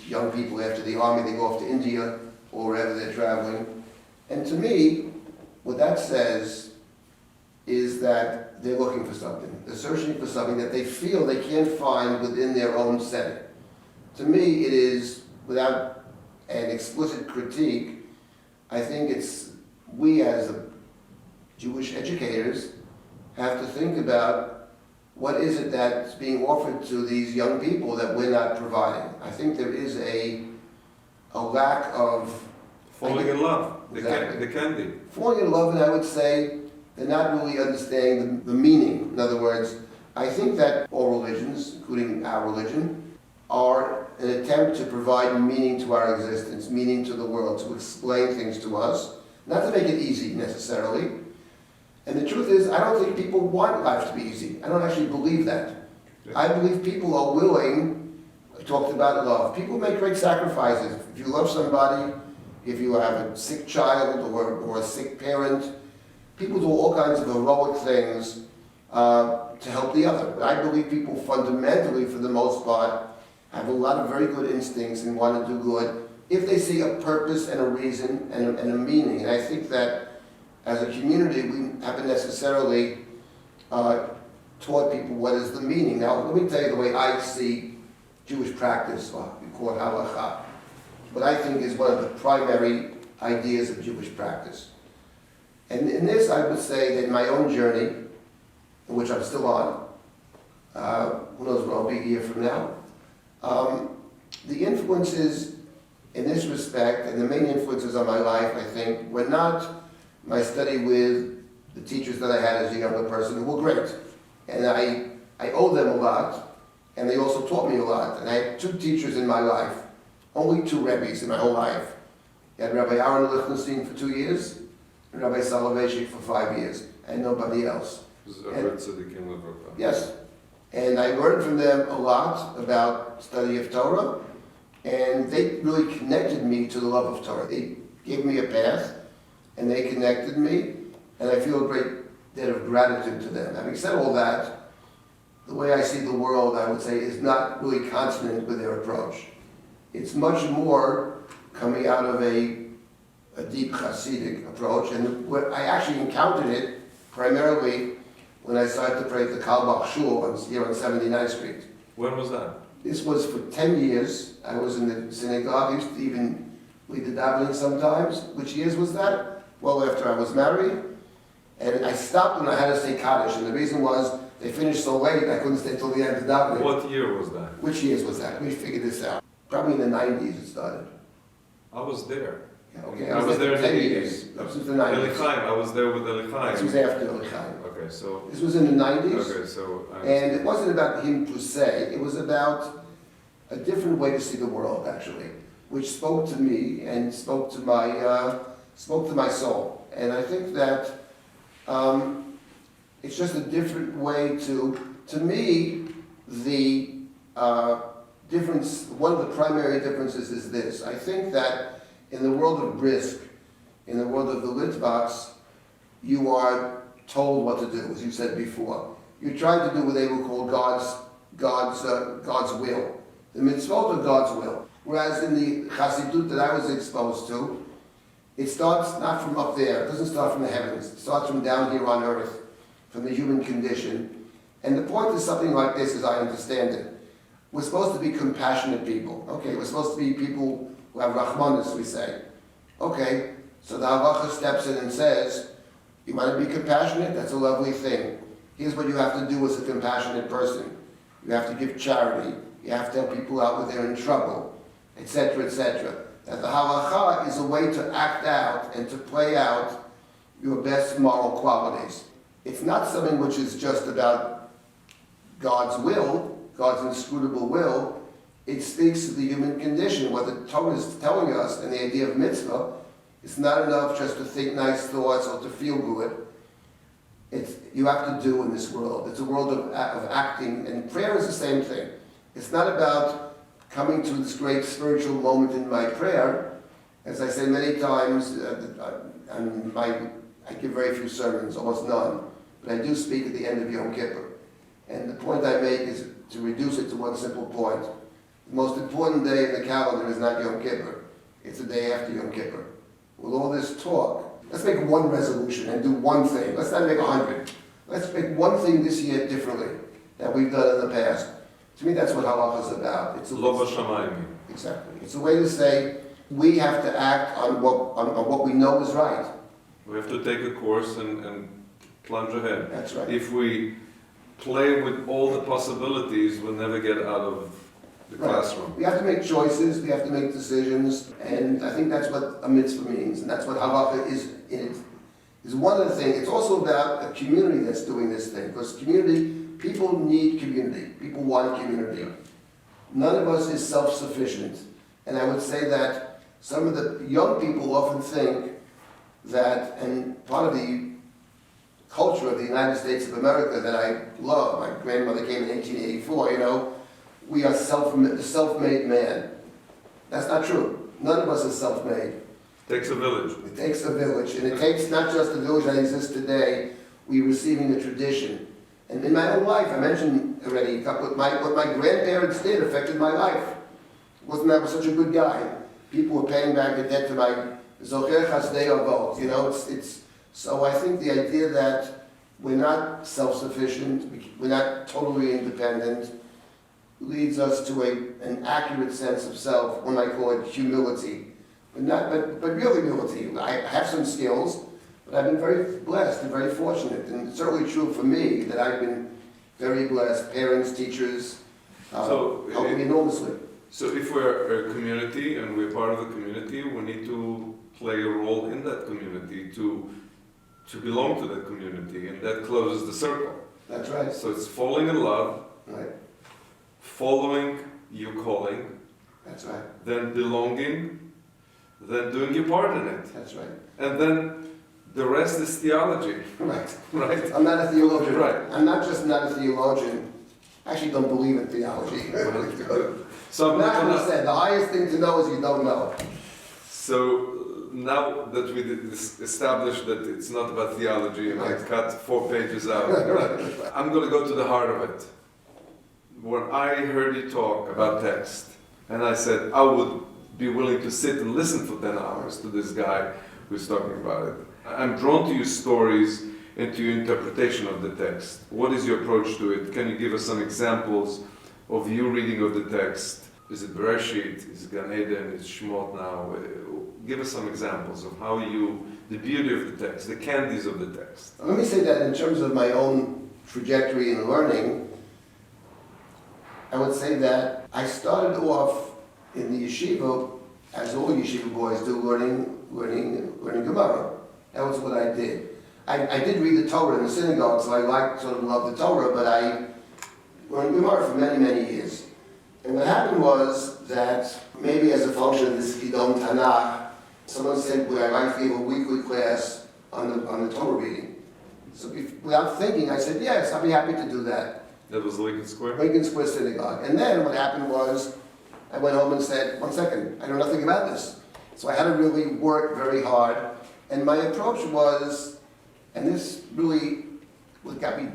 [SPEAKER 2] young people after the army, they go off to India or wherever they're traveling. And to me, what that says is that they're looking for something. They're searching for something that they feel they can't find within their own setting. To me, it is, without an explicit critique, I think it's we as Jewish educators have to think about what is it that's being offered to these young people that we're not providing. I think there is a lack of...
[SPEAKER 1] Falling in love.
[SPEAKER 2] Exactly.
[SPEAKER 1] They can be.
[SPEAKER 2] Falling in love, and I would say they're not really understanding the meaning. In other words, I think that all religions, including our religion, are an attempt to provide meaning to our existence, meaning to the world, to explain things to us, not to make it easy necessarily. And the truth is, I don't think people want life to be easy. I don't actually believe that. I believe people are willing, I talked about love, people make great sacrifices. If you love somebody, if you have a sick child or a sick parent, people do all kinds of heroic things to help the other. But I believe people fundamentally, for the most part, have a lot of very good instincts and want to do good if they see a purpose and a reason and a meaning. And I think that as a community, we haven't necessarily taught people what is the meaning. Now, let me tell you the way I see Jewish practice, or we call it halacha, what I think is one of the primary ideas of Jewish practice. And in this, I would say that in my own journey, which I'm still on, who knows where I'll be a year from now, the influences in this respect, and the main influences on my life, I think, were not my study with the teachers that I had as a younger person, who were great. And I owe them a lot, and they also taught me a lot. And I had two teachers in my life, only two Rabbis in my whole life. I had Rabbi Aaron Lichtenstein for 2 years, and Rabbi Soloveitchik for 5 years, and nobody else. Yes. And I learned from them a lot about study of Torah, and they really connected me to the love of Torah. They gave me a path, and they connected me, and I feel a great debt of gratitude to them. Having said all that, the way I see the world, I would say, is not really consonant with their approach. It's much more coming out of a deep Hasidic approach, and I actually encountered it primarily when I started to pray at the Kalbach Shul here on 79th Street.
[SPEAKER 1] When was that?
[SPEAKER 2] This was for 10 years. I was in the synagogue. I used to even lead the davening sometimes. Which years was that? Well, after I was married. And I stopped when I had to say Kaddish. And the reason was they finished so late, I couldn't stay till the end of the davening.
[SPEAKER 1] What year was that?
[SPEAKER 2] Which years was that? We figured this out. Probably in the 90s it started.
[SPEAKER 1] I was there.
[SPEAKER 2] Yeah, okay,
[SPEAKER 1] I was there in the 80s.
[SPEAKER 2] That was in the 90s.
[SPEAKER 1] Elichaim, I was there with Elichaim.
[SPEAKER 2] This was after Elichaim.
[SPEAKER 1] Okay, so...
[SPEAKER 2] This was in the 90s.
[SPEAKER 1] Okay, so...
[SPEAKER 2] And it wasn't about him per se. It was about a different way to see the world, actually, which spoke to me and spoke to my soul. And I think that it's just a different way to me, the difference, one of the primary differences is this. I think that in the world of brisk, in the world of the Litvaks, you are told what to do, as you said before. You try to do what they will call God's will. The mitzvot are God's will. Whereas in the Chassidut that I was exposed to, it starts not from up there. It doesn't start from the heavens. It starts from down here on earth, from the human condition. And the point is something like this, as I understand it. We're supposed to be compassionate people. Okay, we're supposed to be people who have Rahmanis, we say. Okay, so the halacha steps in and says, you want to be compassionate? That's a lovely thing. Here's what you have to do as a compassionate person. You have to give charity. You have to help people out when they're in trouble, etc., etc. That the halacha is a way to act out and to play out your best moral qualities. It's not something which is just about God's will, God's inscrutable will. It speaks to the human condition. What the Torah is telling us, and the idea of mitzvah, it's not enough just to think nice thoughts or to feel good. You have to do in this world. It's a world of acting, and prayer is the same thing. It's not about coming to this great spiritual moment in my prayer. As I say many times, I give very few sermons, almost none, but I do speak at the end of Yom Kippur. And the point I make is to reduce it to one simple point. The most important day in the calendar is not Yom Kippur. It's the day after Yom Kippur. With all this talk, let's make one resolution and do one thing. Let's not make 100. Let's make one thing this year differently that we've done in the past. To me, that's what halacha is about. It's
[SPEAKER 1] Lo b'shamayim.
[SPEAKER 2] Exactly. It's a way to say we have to act on what we know is right.
[SPEAKER 1] We have to take a course and plunge ahead.
[SPEAKER 2] That's right.
[SPEAKER 1] If we play with all the possibilities, we'll never get out of the classroom.
[SPEAKER 2] We have to make choices, we have to make decisions, and I think that's what a mitzvah means, and that's what halacha is in it. Is one of the things. It's also about a community that's doing this thing, because community, people need community. People want community. None of us is self-sufficient. And I would say that some of the young people often think that, and part of the culture of the United States of America that I love, my grandmother came in 1884, you know, we are the self-made man. That's not true. None of us is self-made.
[SPEAKER 1] Takes a village.
[SPEAKER 2] It takes a village, and it takes not just the village that exists today, we're receiving the tradition. And in my own life, I mentioned already, what my grandparents did affected my life. Wasn't that such a good guy? People were paying back the debt to my Zocher Chasdei Avot. You know, so I think the idea that we're not self-sufficient, we're not totally independent, leads us to an accurate sense of self. One might call it humility. But real humility. I have some skills, but I've been very blessed and very fortunate. And it's certainly true for me that I've been very blessed. Parents, teachers, helped me enormously.
[SPEAKER 1] So if we're a community and we're part of the community, we need to play a role in that community to belong to that community, and that closes the circle.
[SPEAKER 2] That's right.
[SPEAKER 1] So it's falling in love,
[SPEAKER 2] Right.
[SPEAKER 1] following your calling,
[SPEAKER 2] That's right.
[SPEAKER 1] then belonging, then doing your part in it.
[SPEAKER 2] That's right.
[SPEAKER 1] And then the rest is theology,
[SPEAKER 2] Right.
[SPEAKER 1] right?
[SPEAKER 2] I'm not a theologian.
[SPEAKER 1] Right.
[SPEAKER 2] I'm not just not a theologian. I actually don't believe in theology.
[SPEAKER 1] So I'm
[SPEAKER 2] Not
[SPEAKER 1] not
[SPEAKER 2] gonna
[SPEAKER 1] gonna,
[SPEAKER 2] say the highest thing to know is you don't know.
[SPEAKER 1] so now that we established that it's not about theology and I cut 4 pages out, I'm going to go to the heart of it. When I heard you talk about text, and I said I would be willing to sit and listen for 10 hours to this guy who's talking about it. I'm drawn to your stories and to your interpretation of the text. What is your approach to it? Can you give us some examples of your reading of the text? Is it Bereshit? Is it Gan Eden? Is it Shemot now? Give us some examples of how the beauty of the text, the candies of the text.
[SPEAKER 2] Let me say that in terms of my own trajectory in learning, I would say that I started off in the yeshiva, as all yeshiva boys do, learning Gemara. That was what I did. I did read the Torah in the synagogue, so I sort of loved the Torah, but I learned Gemara for many, many years. And what happened was that maybe as a function of this Idom Tanakh, someone said, would I like to give a weekly class on the Torah reading? So without thinking, I said, yes, I'd be happy to do that.
[SPEAKER 1] That was Lincoln Square?
[SPEAKER 2] Lincoln Square Synagogue. And then what happened was, I went home and said, 1 second, I know nothing about this. So I had to really work very hard. And my approach was, and this really what got me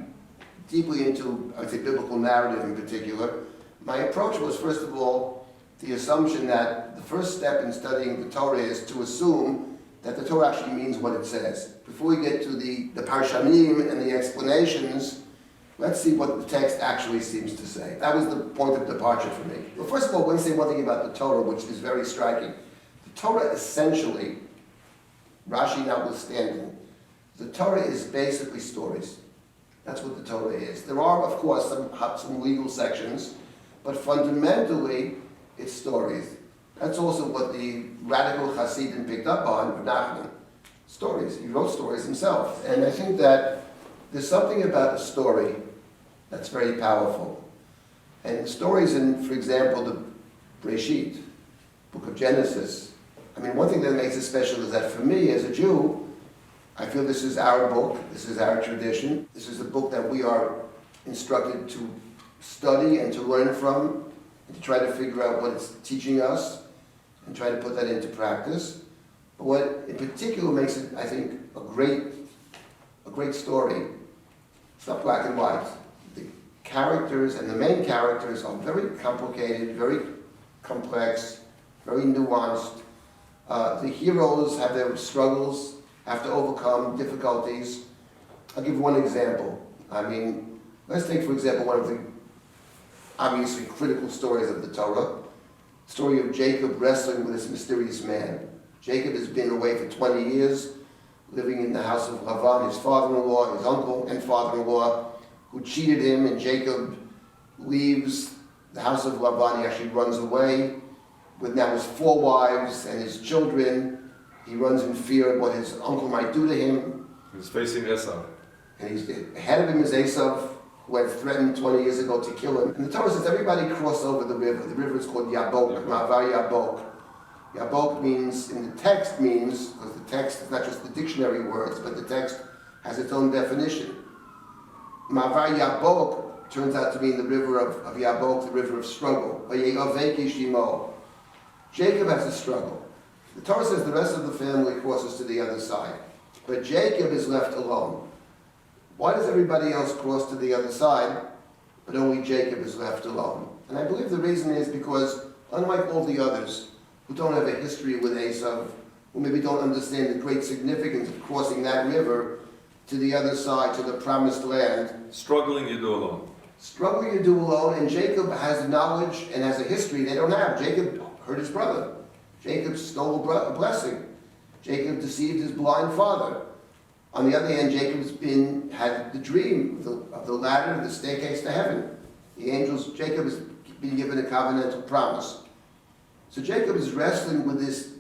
[SPEAKER 2] deeply into, I would say, biblical narrative in particular. My approach was, first of all, the assumption that the first step in studying the Torah is to assume that the Torah actually means what it says. Before we get to the parshanim and the explanations, let's see what the text actually seems to say. That was the point of departure for me. Well, first of all, let me say one thing about the Torah, which is very striking. The Torah essentially, Rashi notwithstanding, the Torah is basically stories. That's what the Torah is. There are, of course, some legal sections, but fundamentally, it's stories. That's also what the radical Hasidim picked up on, Nachman. Stories. He wrote stories himself. And I think that there's something about a story that's very powerful. And stories in, for example, the Bereshit, book of Genesis. I mean, one thing that makes it special is that for me, as a Jew, I feel this is our book, this is our tradition. This is a book that we are instructed to study and to learn from, and to try to figure out what it's teaching us, and try to put that into practice. But what in particular makes it, I think, a great story, it's not black and white. The characters and the main characters are very complicated, very complex, very nuanced. The heroes have their struggles, have to overcome difficulties. I'll give one example. I mean, let's take, for example, one of the obviously critical stories of the Torah, the story of Jacob wrestling with this mysterious man. Jacob has been away for 20 years, living in the house of Lavan, his father-in-law, his uncle and father-in-law, who cheated him, and Jacob leaves the house of Lavan. He actually runs away with now his 4 wives and his children. He runs in fear of what his uncle might do to him.
[SPEAKER 1] He's facing Esau.
[SPEAKER 2] And ahead of him is Esau, who had threatened 20 years ago to kill him. And the Torah says everybody crossed over the river. The river is called Yabok, Ma'avar Yabok. Yabok means, in the text means, because the text is not just the dictionary words, but the text has its own definition. Ma'avar Yabok turns out to mean the river of Yabok, the river of struggle. Jacob has a struggle. The Torah says the rest of the family crosses to the other side, but Jacob is left alone. Why does everybody else cross to the other side, but only Jacob is left alone? And I believe the reason is because, unlike all the others, who don't have a history with Esav, who maybe don't understand the great significance of crossing that river to the other side, to the promised land.
[SPEAKER 1] Struggling you do alone.
[SPEAKER 2] Struggling you do alone, and Jacob has knowledge and has a history they don't have. Jacob hurt his brother. Jacob stole a blessing. Jacob deceived his blind father. On the other hand, Jacob's had the dream of the ladder, the staircase to heaven. The angels, Jacob has been given a covenantal promise. So Jacob is wrestling with this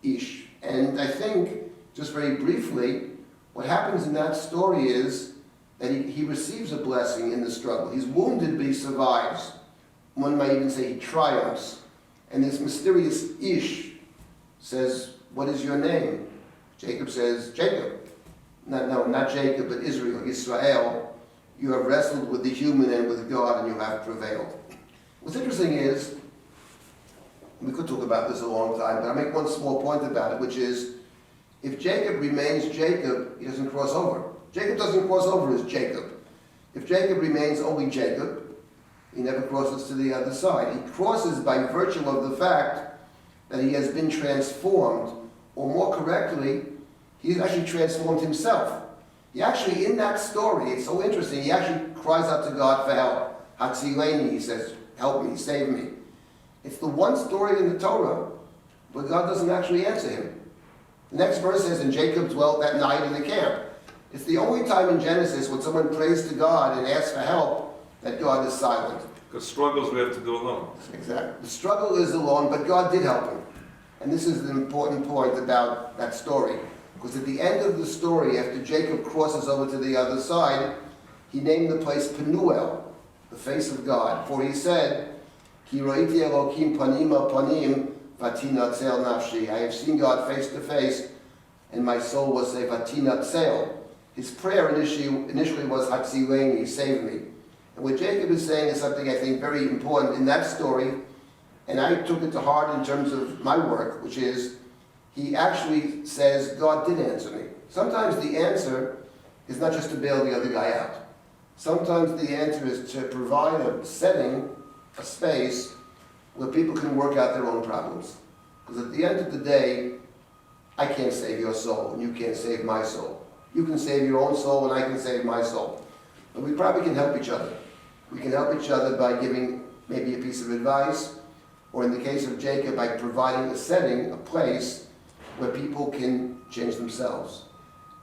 [SPEAKER 2] ish. And I think, just very briefly, what happens in that story is that he receives a blessing in the struggle. He's wounded, but he survives. One might even say he triumphs. And this mysterious ish says, "What is your name?" Jacob says, "Jacob." Not Jacob, but Israel. You have wrestled with the human and with God, and you have prevailed. What's interesting is, we could talk about this a long time, but I'll make one small point about it, which is, if Jacob remains Jacob, he doesn't cross over. Jacob doesn't cross over as Jacob. If Jacob remains only Jacob, he never crosses to the other side. He crosses by virtue of the fact that he has been transformed, or more correctly, he's actually transformed himself. He actually, in that story, it's so interesting, he actually cries out to God for help. Hatzileni, he says, "Help me, save me." It's the one story in the Torah where God doesn't actually answer him. The next verse says, "And Jacob dwelt that night in the camp." It's the only time in Genesis when someone prays to God and asks for help that God is silent.
[SPEAKER 1] Because struggles we have to do alone.
[SPEAKER 2] Exactly. The struggle is alone, but God did help him. And this is an important point about that story. Because at the end of the story, after Jacob crosses over to the other side, he named the place Penuel, the face of God. For he said, "Ki ro'iti Elokim panim panim v'tinatzel nafshi." I have seen God face to face, and my soul will say, "V'tinatzel." His prayer initially was, "Hatzileni, save me." And what Jacob is saying is something I think very important in that story, and I took it to heart in terms of my work, which is, he actually says, God did answer me. Sometimes the answer is not just to bail the other guy out. Sometimes the answer is to provide a setting, a space, where people can work out their own problems. Because at the end of the day, I can't save your soul, and you can't save my soul. You can save your own soul, and I can save my soul. But we probably can help each other. We can help each other by giving maybe a piece of advice, or in the case of Jacob, by providing a setting, a place, where people can change themselves.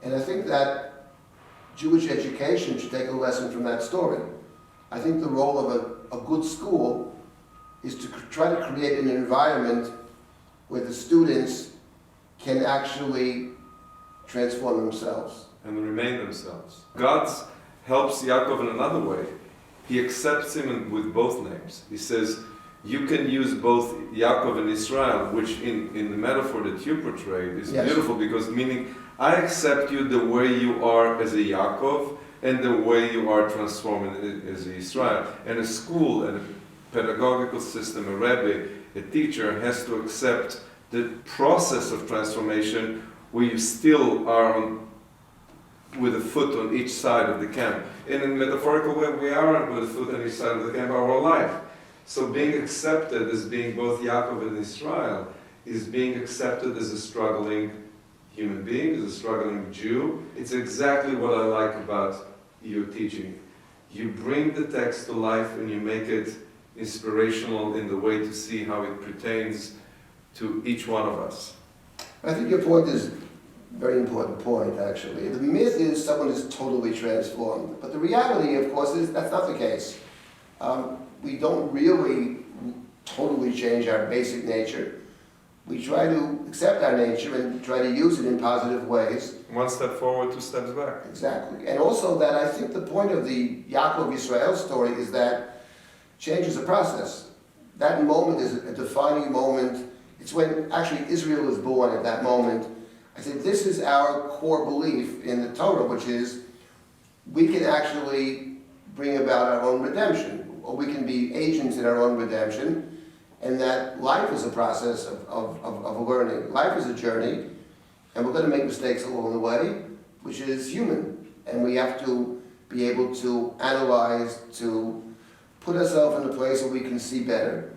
[SPEAKER 2] And I think that Jewish education should take a lesson from that story. I think the role of a good school is to try to create an environment where the students can actually transform themselves.
[SPEAKER 1] And remain themselves. God helps Yaakov in another way. He accepts him with both names. He says, you can use both Yaakov and Israel, which in the metaphor that you portrayed is beautiful, because meaning, I accept you the way you are as a Yaakov and the way you are transformed as a Israel. And a school and a pedagogical system, a Rabbi, a teacher has to accept the process of transformation where you still are with a foot on each side of the camp. In a metaphorical way, we are with a foot on each side of the camp our whole life. So being accepted as being both Yaakov and Israel is being accepted as a struggling human being, as a struggling Jew. It's exactly what I like about your teaching. You bring the text to life and you make it inspirational in the way to see how it pertains to each one of us.
[SPEAKER 2] I think your point is a very important point, actually. The myth is someone is totally transformed. But the reality, of course, is that's not the case. We don't really totally change our basic nature. we try to accept our nature and try to use it in positive ways.
[SPEAKER 1] One step forward, two steps back.
[SPEAKER 2] Exactly. And also that I think the point of the Yaakov Yisrael story is that change is a process. That moment is a defining moment. It's when actually Israel is born at that moment. I think this is our core belief in the Torah, which is we can actually bring about our own redemption, or we can be agents in our own redemption, and that life is a process of learning. Life is a journey, and we're going to make mistakes along the way, which is human. And we have to be able to analyze, to put ourselves in a place where we can see better,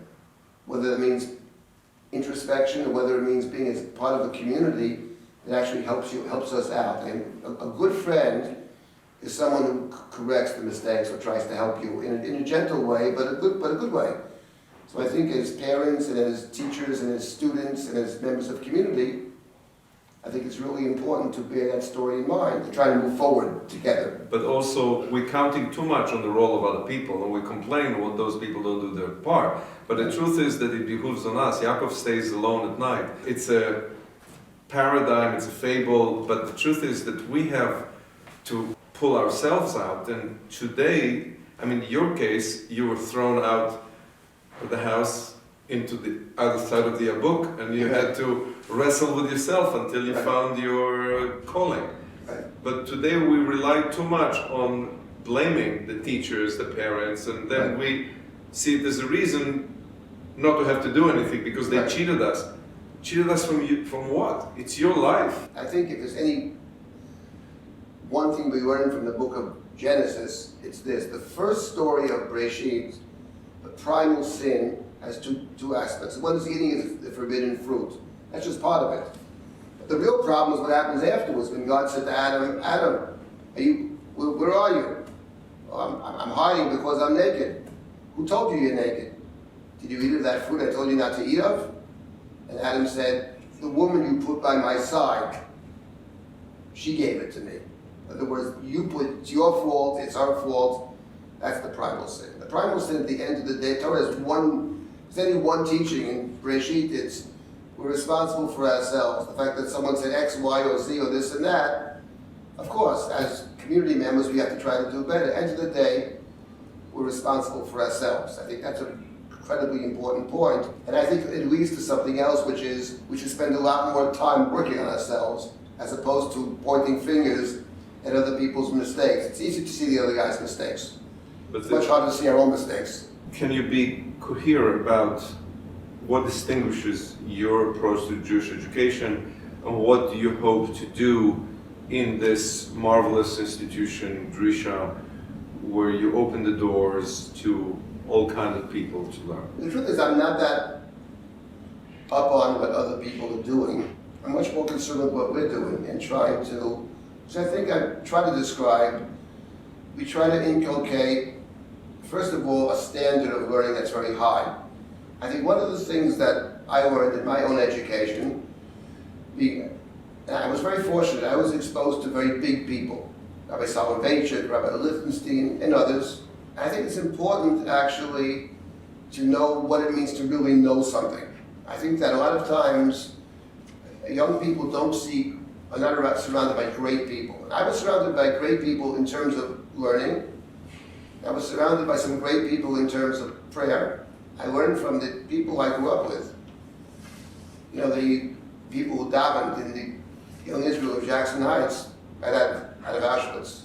[SPEAKER 2] whether that means introspection or whether it means being as part of a community that actually helps us out. And a good friend is someone who corrects the mistakes or tries to help you in a gentle way, but a good way. So I think as parents and as teachers and as students and as members of community, I think it's really important to bear that story in mind, to try to move forward together.
[SPEAKER 1] But also, we're counting too much on the role of other people, and we complain when those people don't do their part. But the truth is that it behooves on us. Yaakov stays alone at night. It's a paradigm, it's a fable, but the truth is that we have to pull ourselves out. And today, I mean, in your case, you were thrown out of the house into the other side of the Yabuk, and you had to wrestle with yourself until you found your calling. But today we rely too much on blaming the teachers, the parents, and then we see it as a reason not to have to do anything because they cheated us. Cheated us from what? It's your life.
[SPEAKER 2] I think if there's any one thing we learn from the book of Genesis, it's this. The first story of Bereshit, the primal sin, has two aspects. One is eating the forbidden fruit. That's just part of it. But the real problem is what happens afterwards when God said to Adam, where are you? Oh, I'm hiding because I'm naked. Who told you you're naked? Did you eat of that fruit I told you not to eat of? And Adam said, the woman you put by my side, she gave it to me. In other words, it's your fault, it's our fault. That's the primal sin. The primal sin at the end of the day, Torah is only one teaching in Bereshit. It's we're responsible for ourselves. The fact that someone said X, Y, or Z, or this and that, of course, as community members, we have to try to do better. End of the day, we're responsible for ourselves. I think that's an incredibly important point. And I think it leads to something else, which is we should spend a lot more time working on ourselves as opposed to pointing fingers at other people's mistakes. It's easy to see the other guy's mistakes. But it's much harder to see our own mistakes.
[SPEAKER 1] Can you be coherent about what distinguishes your approach to Jewish education and what do you hope to do in this marvelous institution, Drisha, where you open the doors to all kinds of people to learn?
[SPEAKER 2] The truth is I'm not that up on what other people are doing. I'm much more concerned with what we're doing and trying to, so I think I try to describe, we try to inculcate, first of all, a standard of learning that's very high. I think one of the things that I learned in my own education, and I was very fortunate, I was exposed to very big people, Rabbi Soloveitchik, Rabbi Lichtenstein, and others. I think it's important actually to know what it means to really know something. I think that a lot of times young people are not surrounded by great people. I was surrounded by great people in terms of learning. I was surrounded by some great people in terms of prayer. I learned from the people I grew up with. You know, the people who davened in the young Israel of Jackson Heights, out of Auschwitz.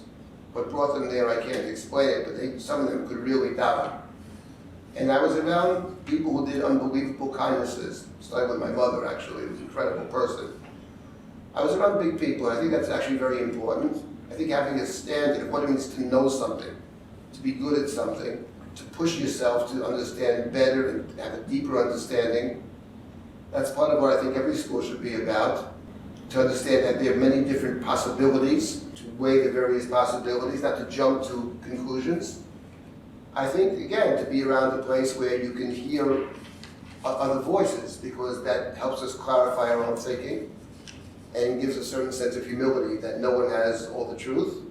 [SPEAKER 2] What brought them there, I can't explain it, but some of them could really daven. And I was around people who did unbelievable kindnesses. Started with my mother, actually, who was an incredible person. I was around big people, and I think that's actually very important. I think having a standard of what it means to know something, to be good at something, to push yourself to understand better and have a deeper understanding. That's part of what I think every school should be about, to understand that there are many different possibilities, to weigh the various possibilities, not to jump to conclusions. I think, again, to be around a place where you can hear other voices, because that helps us clarify our own thinking and gives a certain sense of humility that no one has all the truth.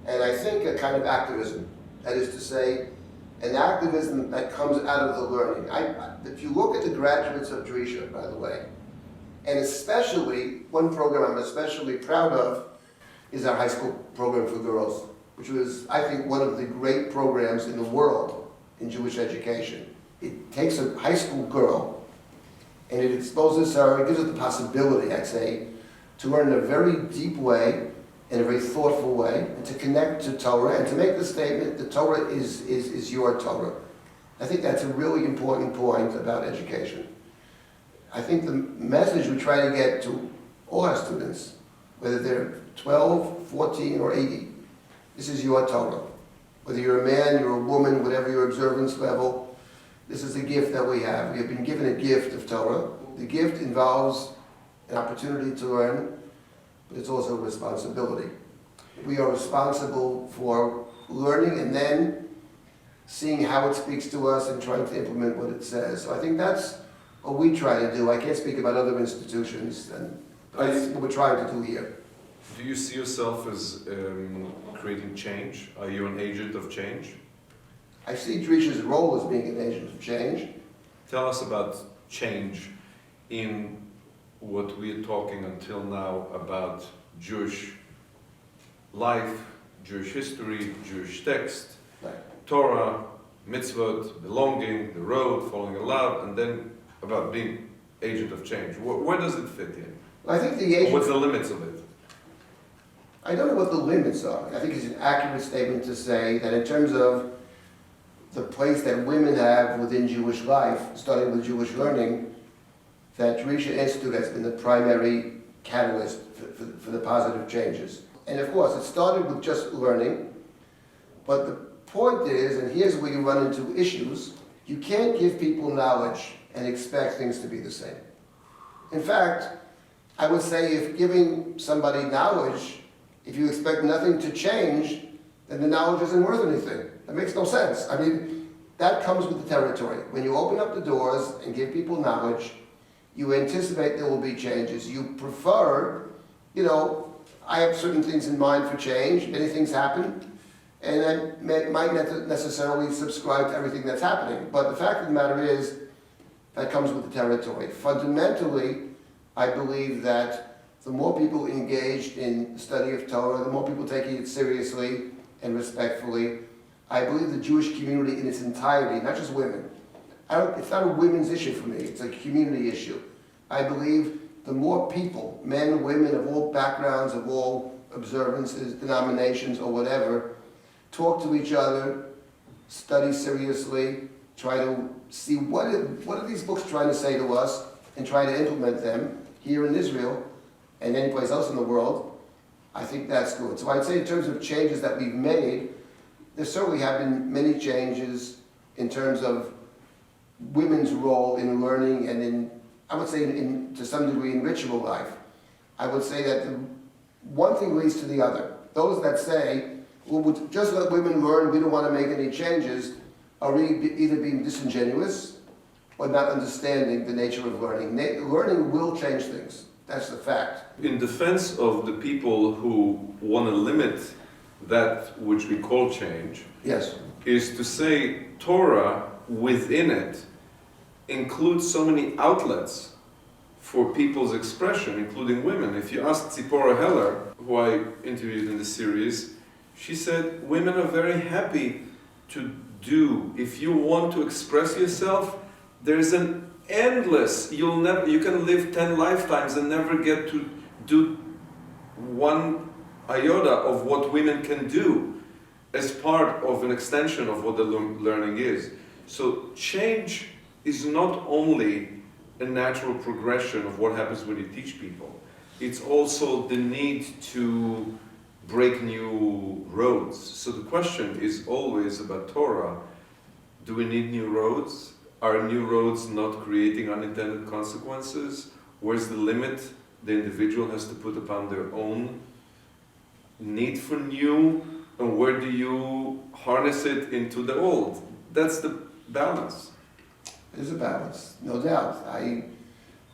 [SPEAKER 2] And I think a kind of activism, that is to say, an activism that comes out of the learning. If you look at the graduates of Drisha, by the way, and especially, one program I'm especially proud of is our high school program for girls, which was, I think, one of the great programs in the world in Jewish education. It takes a high school girl and it exposes her, it gives her the possibility, I'd say, to learn in a very deep way, in a very thoughtful way, and to connect to Torah, and to make the statement, the Torah is your Torah. I think that's a really important point about education. I think the message we try to get to all our students, whether they're 12, 14, or 80, this is your Torah. Whether you're a man, you're a woman, whatever your observance level, this is a gift that we have. We have been given a gift of Torah. The gift involves an opportunity to learn, but it's also a responsibility. We are responsible for learning and then seeing how it speaks to us and trying to implement what it says. So I think that's what we try to do. I can't speak about other institutions, and that's what we're trying to do here.
[SPEAKER 1] Do you see yourself as creating change? Are you an agent of change?
[SPEAKER 2] I see Drisha's role as being an agent of change.
[SPEAKER 1] Tell us about change in what we are talking until now about Jewish life, Jewish history, Jewish text,
[SPEAKER 2] Right.
[SPEAKER 1] Torah, mitzvot, belonging, the road, falling in love, and then about being agent of change. Where does it fit in?
[SPEAKER 2] I think the agent...
[SPEAKER 1] What's the limits of it?
[SPEAKER 2] I don't know what the limits are. I think it's an accurate statement to say that in terms of the place that women have within Jewish life, starting with Jewish learning, that Drisha Institute has been the primary catalyst for the positive changes. And of course, it started with just learning, but the point is, and here's where you run into issues, you can't give people knowledge and expect things to be the same. In fact, I would say if giving somebody knowledge, if you expect nothing to change, then the knowledge isn't worth anything. That makes no sense. I mean, that comes with the territory. When you open up the doors and give people knowledge, you anticipate there will be changes. You prefer, I have certain things in mind for change. Many things happen, and I might not necessarily subscribe to everything that's happening. But the fact of the matter is, that comes with the territory. Fundamentally, I believe that the more people engaged in the study of Torah, the more people taking it seriously and respectfully, I believe the Jewish community in its entirety, not just women. It's not a women's issue for me, it's a community issue. I believe the more people, men, women of all backgrounds, of all observances, denominations, or whatever, talk to each other, study seriously, try to see what are these books trying to say to us, and try to implement them here in Israel and any place else in the world, I think that's good. So I'd say in terms of changes that we've made, there certainly have been many changes in terms of women's role in learning and in, I would say, to some degree, in ritual life. I would say that one thing leads to the other. Those that say, well, we'll just let women learn, we don't want to make any changes, are really either being disingenuous or not understanding the nature of learning. Learning will change things. That's the fact.
[SPEAKER 1] In defense of the people who want to limit that which we call change,
[SPEAKER 2] Yes.
[SPEAKER 1] is to say Torah within it includes so many outlets for people's expression, including women. If you ask Tzipora Heller, who I interviewed in the series, she said women are very happy to do. If you want to express yourself, there's an endless, you can live 10 lifetimes and never get to do one iota of what women can do as part of an extension of what the learning is. So change is not only a natural progression of what happens when you teach people, it's also the need to break new roads. So the question is always about Torah. Do we need new roads? Are new roads not creating unintended consequences? Where's the limit the individual has to put upon their own need for new, and where do you harness it into the old? That's the balance.
[SPEAKER 2] There's a balance, no doubt. I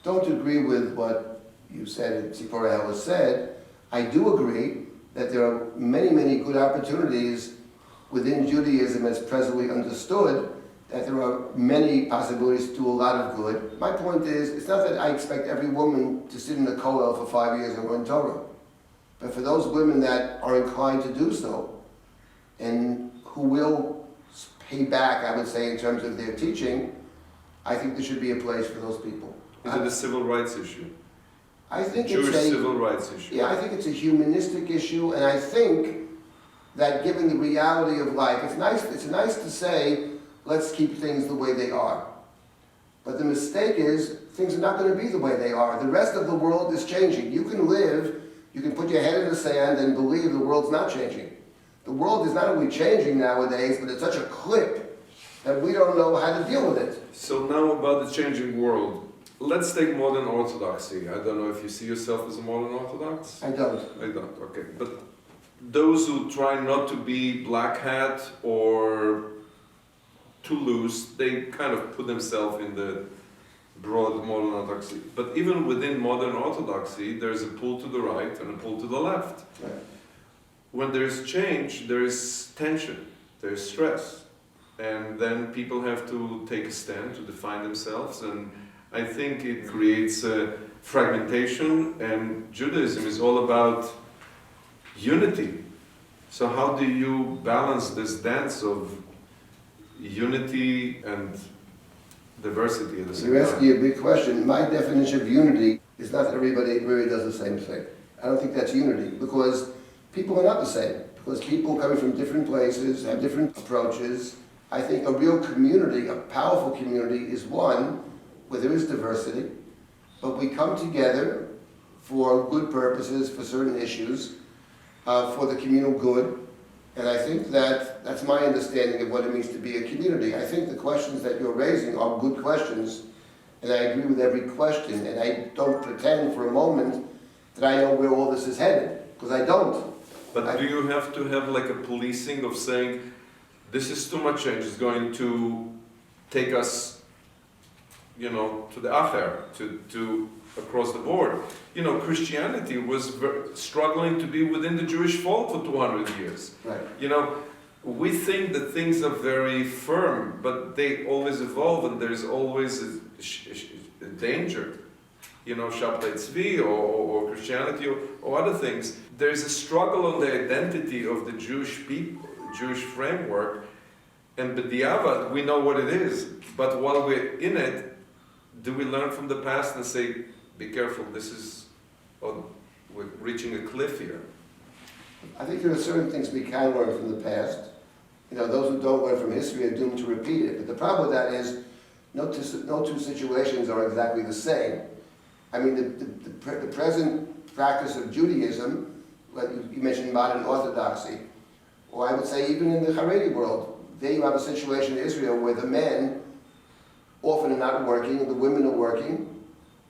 [SPEAKER 2] don't agree with what you said and Tzipora Heller said. I do agree that there are many, many good opportunities within Judaism as presently understood, that there are many possibilities to do a lot of good. My point is, it's not that I expect every woman to sit in the kollel for 5 years and learn Torah. But for those women that are inclined to do so, and who will pay back, I would say, in terms of their teaching, I think there should be a place for those people.
[SPEAKER 1] Is it a civil rights issue?
[SPEAKER 2] I think
[SPEAKER 1] Jewish
[SPEAKER 2] it's a
[SPEAKER 1] civil rights issue?
[SPEAKER 2] Yeah, I think it's a humanistic issue, and I think that given the reality of life, it's nice to say, let's keep things the way they are. But the mistake is, things are not going to be the way they are. The rest of the world is changing. You can put your head in the sand and believe the world's not changing. The world is not only changing nowadays, but at such a clip that we don't know how to deal with it.
[SPEAKER 1] So now about the changing world. Let's take modern orthodoxy. I don't know if you see yourself as a modern orthodox?
[SPEAKER 2] I don't.
[SPEAKER 1] I don't, okay. But those who try not to be black hat or too loose, they kind of put themselves in the broad modern orthodoxy. But even within modern orthodoxy, there's a pull to the right and a pull to the left.
[SPEAKER 2] Right.
[SPEAKER 1] When there's change, there's tension, there's stress. And then people have to take a stand to define themselves, and I think it creates a fragmentation, and Judaism is all about unity. So how do you balance this dance of unity and diversity at the same time?
[SPEAKER 2] You're asking a big question. My definition of unity is not that everybody really does the same thing. I don't think that's unity, because people are not the same. Because people coming from different places have different approaches. I think a real community, a powerful community, is one where there is diversity, but we come together for good purposes, for certain issues, for the communal good. And I think that's my understanding of what it means to be a community. I think the questions that you're raising are good questions, and I agree with every question, and I don't pretend for a moment that I know where all this is headed, because I don't.
[SPEAKER 1] But do you have to have like a policing of saying, this is too much change, it's going to take us, you know, to the acher, to across the board. You know, Christianity was struggling to be within the Jewish fold for 200 years.
[SPEAKER 2] Right.
[SPEAKER 1] You know, we think that things are very firm, but they always evolve, and there's always a danger. You know, Shabtai Tzvi or Christianity or other things. There's a struggle on the identity of the Jewish people, Jewish framework, and b'diavad, we know what it is. But while we're in it, do we learn from the past and say, be careful, this is, we're reaching a cliff here?
[SPEAKER 2] I think there are certain things we can learn from the past. You know, those who don't learn from history are doomed to repeat it. But the problem with that is no two situations are exactly the same. I mean, the present practice of Judaism, like you mentioned modern orthodoxy, or I would say even in the Haredi world, there you have a situation in Israel where the men often are not working and the women are working.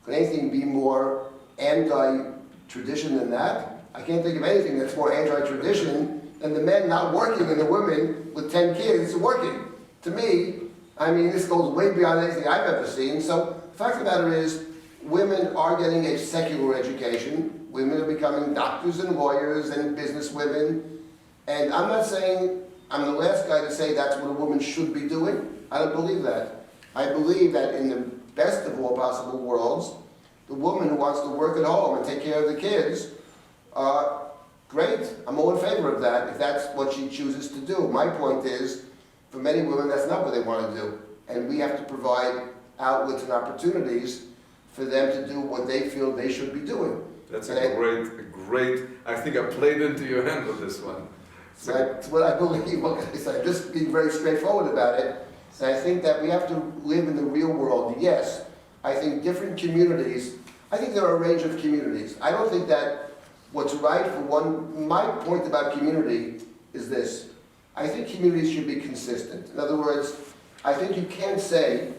[SPEAKER 2] Could anything be more anti-tradition than that? I can't think of anything that's more anti-tradition than the men not working and the women with 10 kids working. To me, I mean, this goes way beyond anything I've ever seen. So the fact of the matter is, women are getting a secular education. Women are becoming doctors and lawyers and businesswomen. And I'm not saying, I'm the last guy to say that's what a woman should be doing. I don't believe that. I believe that in the best of all possible worlds, the woman who wants to work at home and take care of the kids, great. I'm all in favor of that if that's what she chooses to do. My point is, for many women, that's not what they want to do. And we have to provide outlets and opportunities for them to do what they feel they should be doing.
[SPEAKER 1] That's a great, I think I played into your hand with this one.
[SPEAKER 2] So that's what I believe. What can I say? Just being very straightforward about it. And I think that we have to live in the real world. Yes, I think different communities, I think there are a range of communities. I don't think that what's right for one, my point about community is this. I think communities should be consistent. In other words, I think you can't say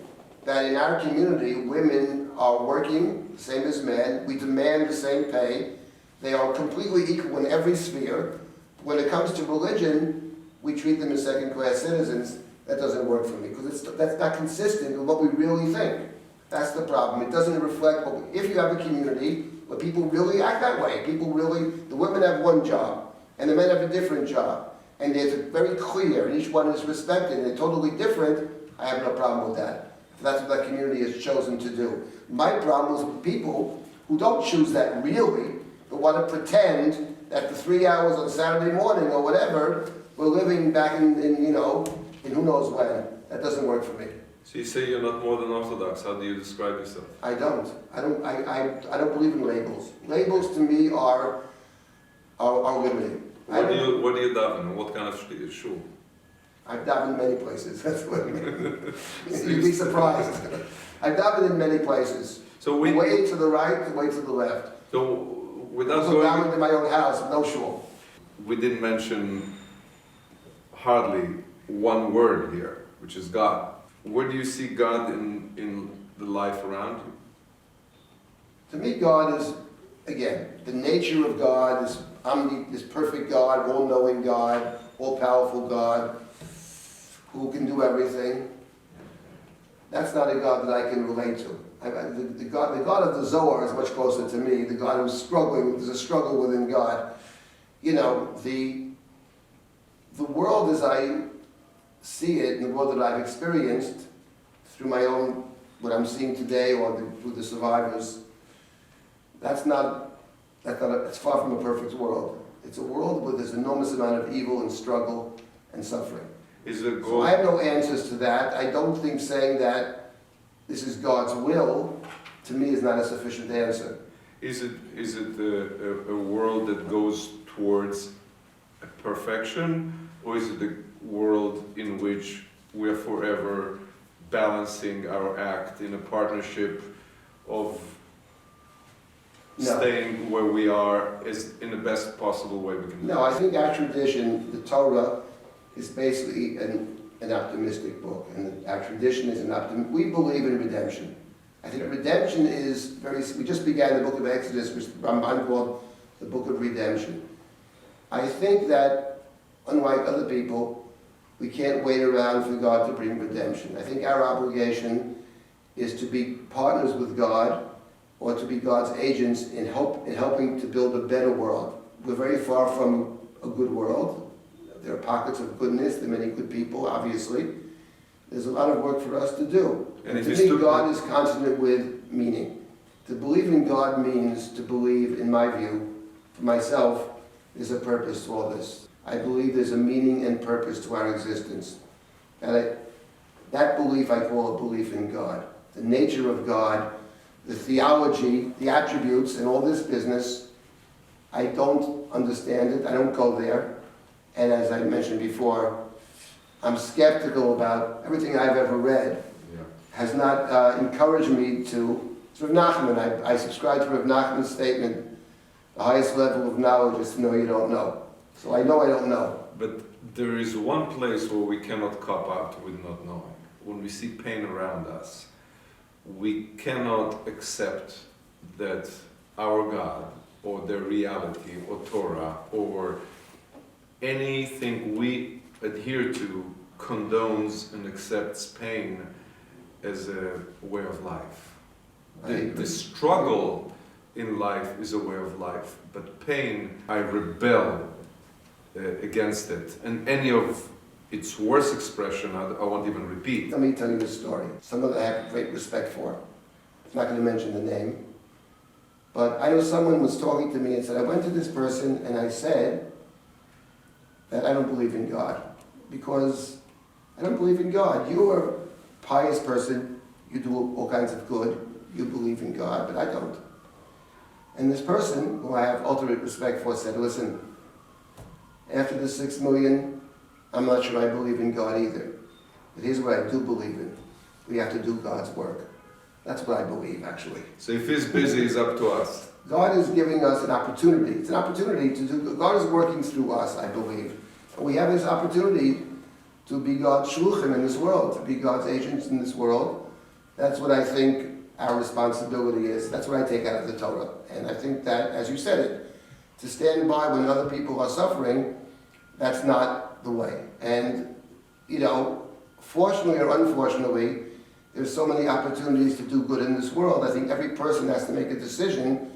[SPEAKER 2] that in our community, women are working the same as men, we demand the same pay, they are completely equal in every sphere. When it comes to religion, we treat them as second-class citizens. That doesn't work for me, because that's not consistent with what we really think. That's the problem. It doesn't reflect what if you have a community where people really act that way, people really, the women have one job, and the men have a different job, and there's a very clear, and each one is respected, and they're totally different, I have no problem with that. If that's what that community has chosen to do. My problem is with people who don't choose that really, but want to pretend that for 3 hours on Saturday morning or whatever, we're living back in who knows when. That doesn't work for me.
[SPEAKER 1] So you say you're not more than Orthodox. How do you describe yourself?
[SPEAKER 2] I don't believe in labels. Labels to me are limiting.
[SPEAKER 1] What do you daven? What kind of shul?
[SPEAKER 2] I've davened in many places. That's what I mean. You'd be surprised. I've davened in many places.
[SPEAKER 1] So
[SPEAKER 2] the way to the right, the way to the left.
[SPEAKER 1] So without
[SPEAKER 2] also
[SPEAKER 1] going...
[SPEAKER 2] davened in my own house, no shul.
[SPEAKER 1] We didn't mention hardly one word here, which is God. Where do you see God in the life around you?
[SPEAKER 2] To me, God is, again, the nature of God is this perfect God, all-knowing God, all-powerful God, who can do everything. That's not a God that I can relate to. The God of the Zohar is much closer to me. The God who's struggling, there's a struggle within God. You know, the world as I see it, in the world that I've experienced through my own, what I'm seeing today, or through the survivors, it's far from a perfect world. It's a world where there's an enormous amount of evil and struggle and suffering. So I have no answers to that. I don't think saying that this is God's will, to me, is not a sufficient answer.
[SPEAKER 1] Is it a world that goes towards a perfection, or is it a world in which we are forever balancing our act in a partnership of staying where we are is in the best possible way we can do?
[SPEAKER 2] No, I think our tradition, the Torah, is basically an optimistic book, and our tradition is we believe in redemption. I think redemption is we just began the book of Exodus, which Ramban called the book of redemption. I think that, unlike other people, we can't wait around for God to bring redemption. I think our obligation is to be partners with God, or to be God's agents in helping to build a better world. We're very far from a good world. There are pockets of goodness, there are many good people, obviously. There's a lot of work for us to do. And to me, God is consonant with meaning. To believe in God means to believe, in my view, for myself, there's a purpose to all this. I believe there's a meaning and purpose to our existence. And that belief I call a belief in God. The nature of God, the theology, the attributes, and all this business, I don't understand it, I don't go there. And as I mentioned before, I'm skeptical about everything I've ever read. Has not encouraged me to... It's Rav Nachman, I subscribe to Rav Nachman's statement, the highest level of knowledge is to know you don't know. So I know I don't know.
[SPEAKER 1] But there is one place where we cannot cop out with not knowing. When we see pain around us, we cannot accept that our God, or their reality, or Torah, or anything we adhere to condones and accepts pain as a way of life. The struggle in life is a way of life, but pain, I rebel against it. And any of its worst expression, I won't even repeat.
[SPEAKER 2] Let me tell you a story. Someone that I have great respect for. I'm not going to mention the name. But I know someone was talking to me and said, I went to this person and I said that I don't believe in God. Because I don't believe in God. You're a pious person. You do all kinds of good. You believe in God, but I don't. And this person, who I have ultimate respect for, said, listen, after the 6 million, I'm not sure I believe in God either. But here's what I do believe in. We have to do God's work. That's what I believe, actually.
[SPEAKER 1] So if he's busy, it's up to us.
[SPEAKER 2] God is giving us an opportunity. It's an opportunity to do... God is working through us, I believe. And we have this opportunity to be God's shluchim in this world, to be God's agents in this world. That's what I think our responsibility is. That's what I take out of the Torah. And I think that, as you said it, to stand by when other people are suffering, that's not the way. And, you know, fortunately or unfortunately, there's so many opportunities to do good in this world. I think every person has to make a decision.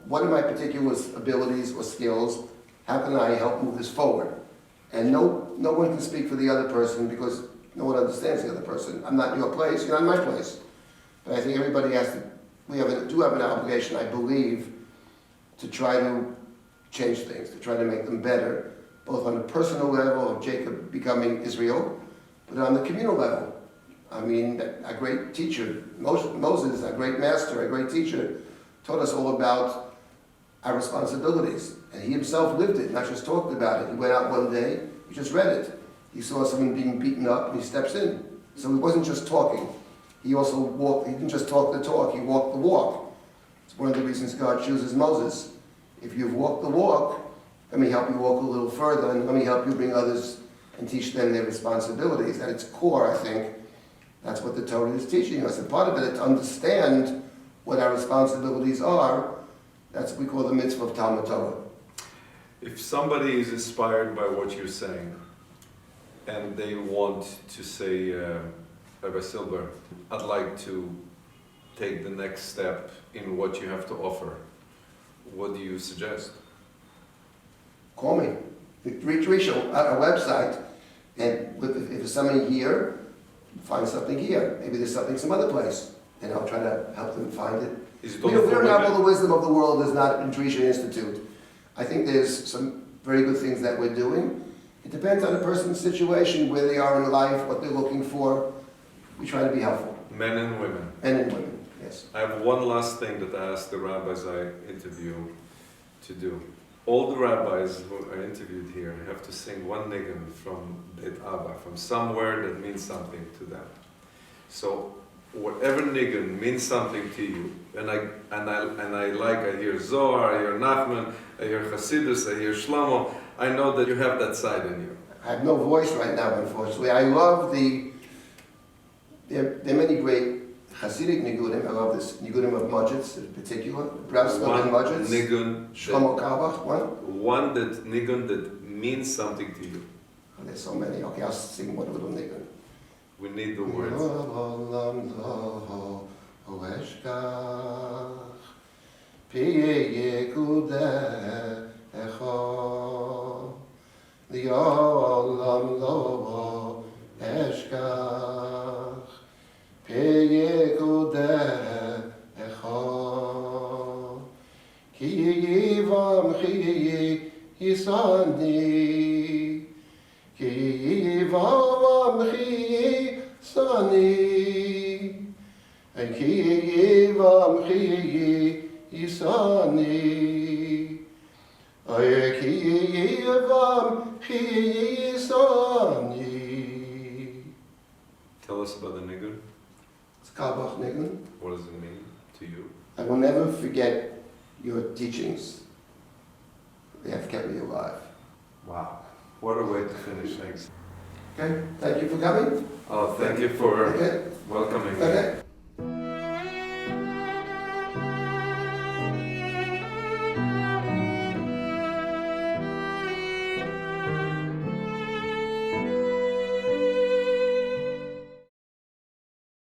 [SPEAKER 2] What are my particular abilities or skills? how can I help move this forward? And no one can speak for the other person because no one understands the other person. I'm not in your place, you're not in my place. But I think everybody has to, do have an obligation, I believe, to try to change things, to try to make them better, both on the personal level of Jacob becoming Israel, but on the communal level. I mean, a great teacher, Moses, a great master, a great teacher, taught us all about our responsibilities. And he himself lived it, not just talked about it. He went out one day, he just read it. He saw someone being beaten up, and he steps in. So he wasn't just talking. He also walked, he didn't just talk the talk, he walked the walk. It's one of the reasons God chooses Moses. If you've walked the walk, let me help you walk a little further, and let me help you bring others and teach them their responsibilities. At its core, I think, that's what the Torah is teaching us. And part of it is to understand what our responsibilities are. That's what we call the mitzvah of Talmud Torah.
[SPEAKER 1] If somebody is inspired by what you're saying, and they want to say, Rabbi Silber, I'd like to take the next step in what you have to offer, what do you suggest?
[SPEAKER 2] Call me. Reach our website, and if there's somebody here, find something here. Maybe there's something some other place, and I'll try to help them find it. We don't have all the wisdom of the world. There's not in Drisha Institute. I think there's some very good things that we're doing. It depends on the person's situation, where they are in life, what they're looking for. We try to be helpful.
[SPEAKER 1] Men and women.
[SPEAKER 2] Men and women, yes.
[SPEAKER 1] I have one last thing that I ask the rabbis I interview to do. All the rabbis who are interviewed here have to sing one nigun from Beit Abba, from somewhere that means something to them. So whatever nigun means something to you, and I hear Zohar, I hear Nachman, I hear Chassidus, I hear Shlomo, I know that you have that side in you.
[SPEAKER 2] I have no voice right now, unfortunately. I love there are many great Hasidic nigunim. I love this nigunim of Mudgets in particular. Bravsman and Mudgets.
[SPEAKER 1] Nigun.
[SPEAKER 2] Shlomo Karbach,
[SPEAKER 1] one nigun that means something to you.
[SPEAKER 2] Oh, there's so many. Okay, I'll sing one little nigun.
[SPEAKER 1] We need the words. Tell us about the nigun.
[SPEAKER 2] It's Karbach nigun.
[SPEAKER 1] What does it mean to you?
[SPEAKER 2] I will never forget your teachings. They have kept me alive.
[SPEAKER 1] Wow. What a way to finish. Thanks.
[SPEAKER 2] Okay, thank you for coming.
[SPEAKER 1] Oh, thank you for welcoming me.
[SPEAKER 2] Okay.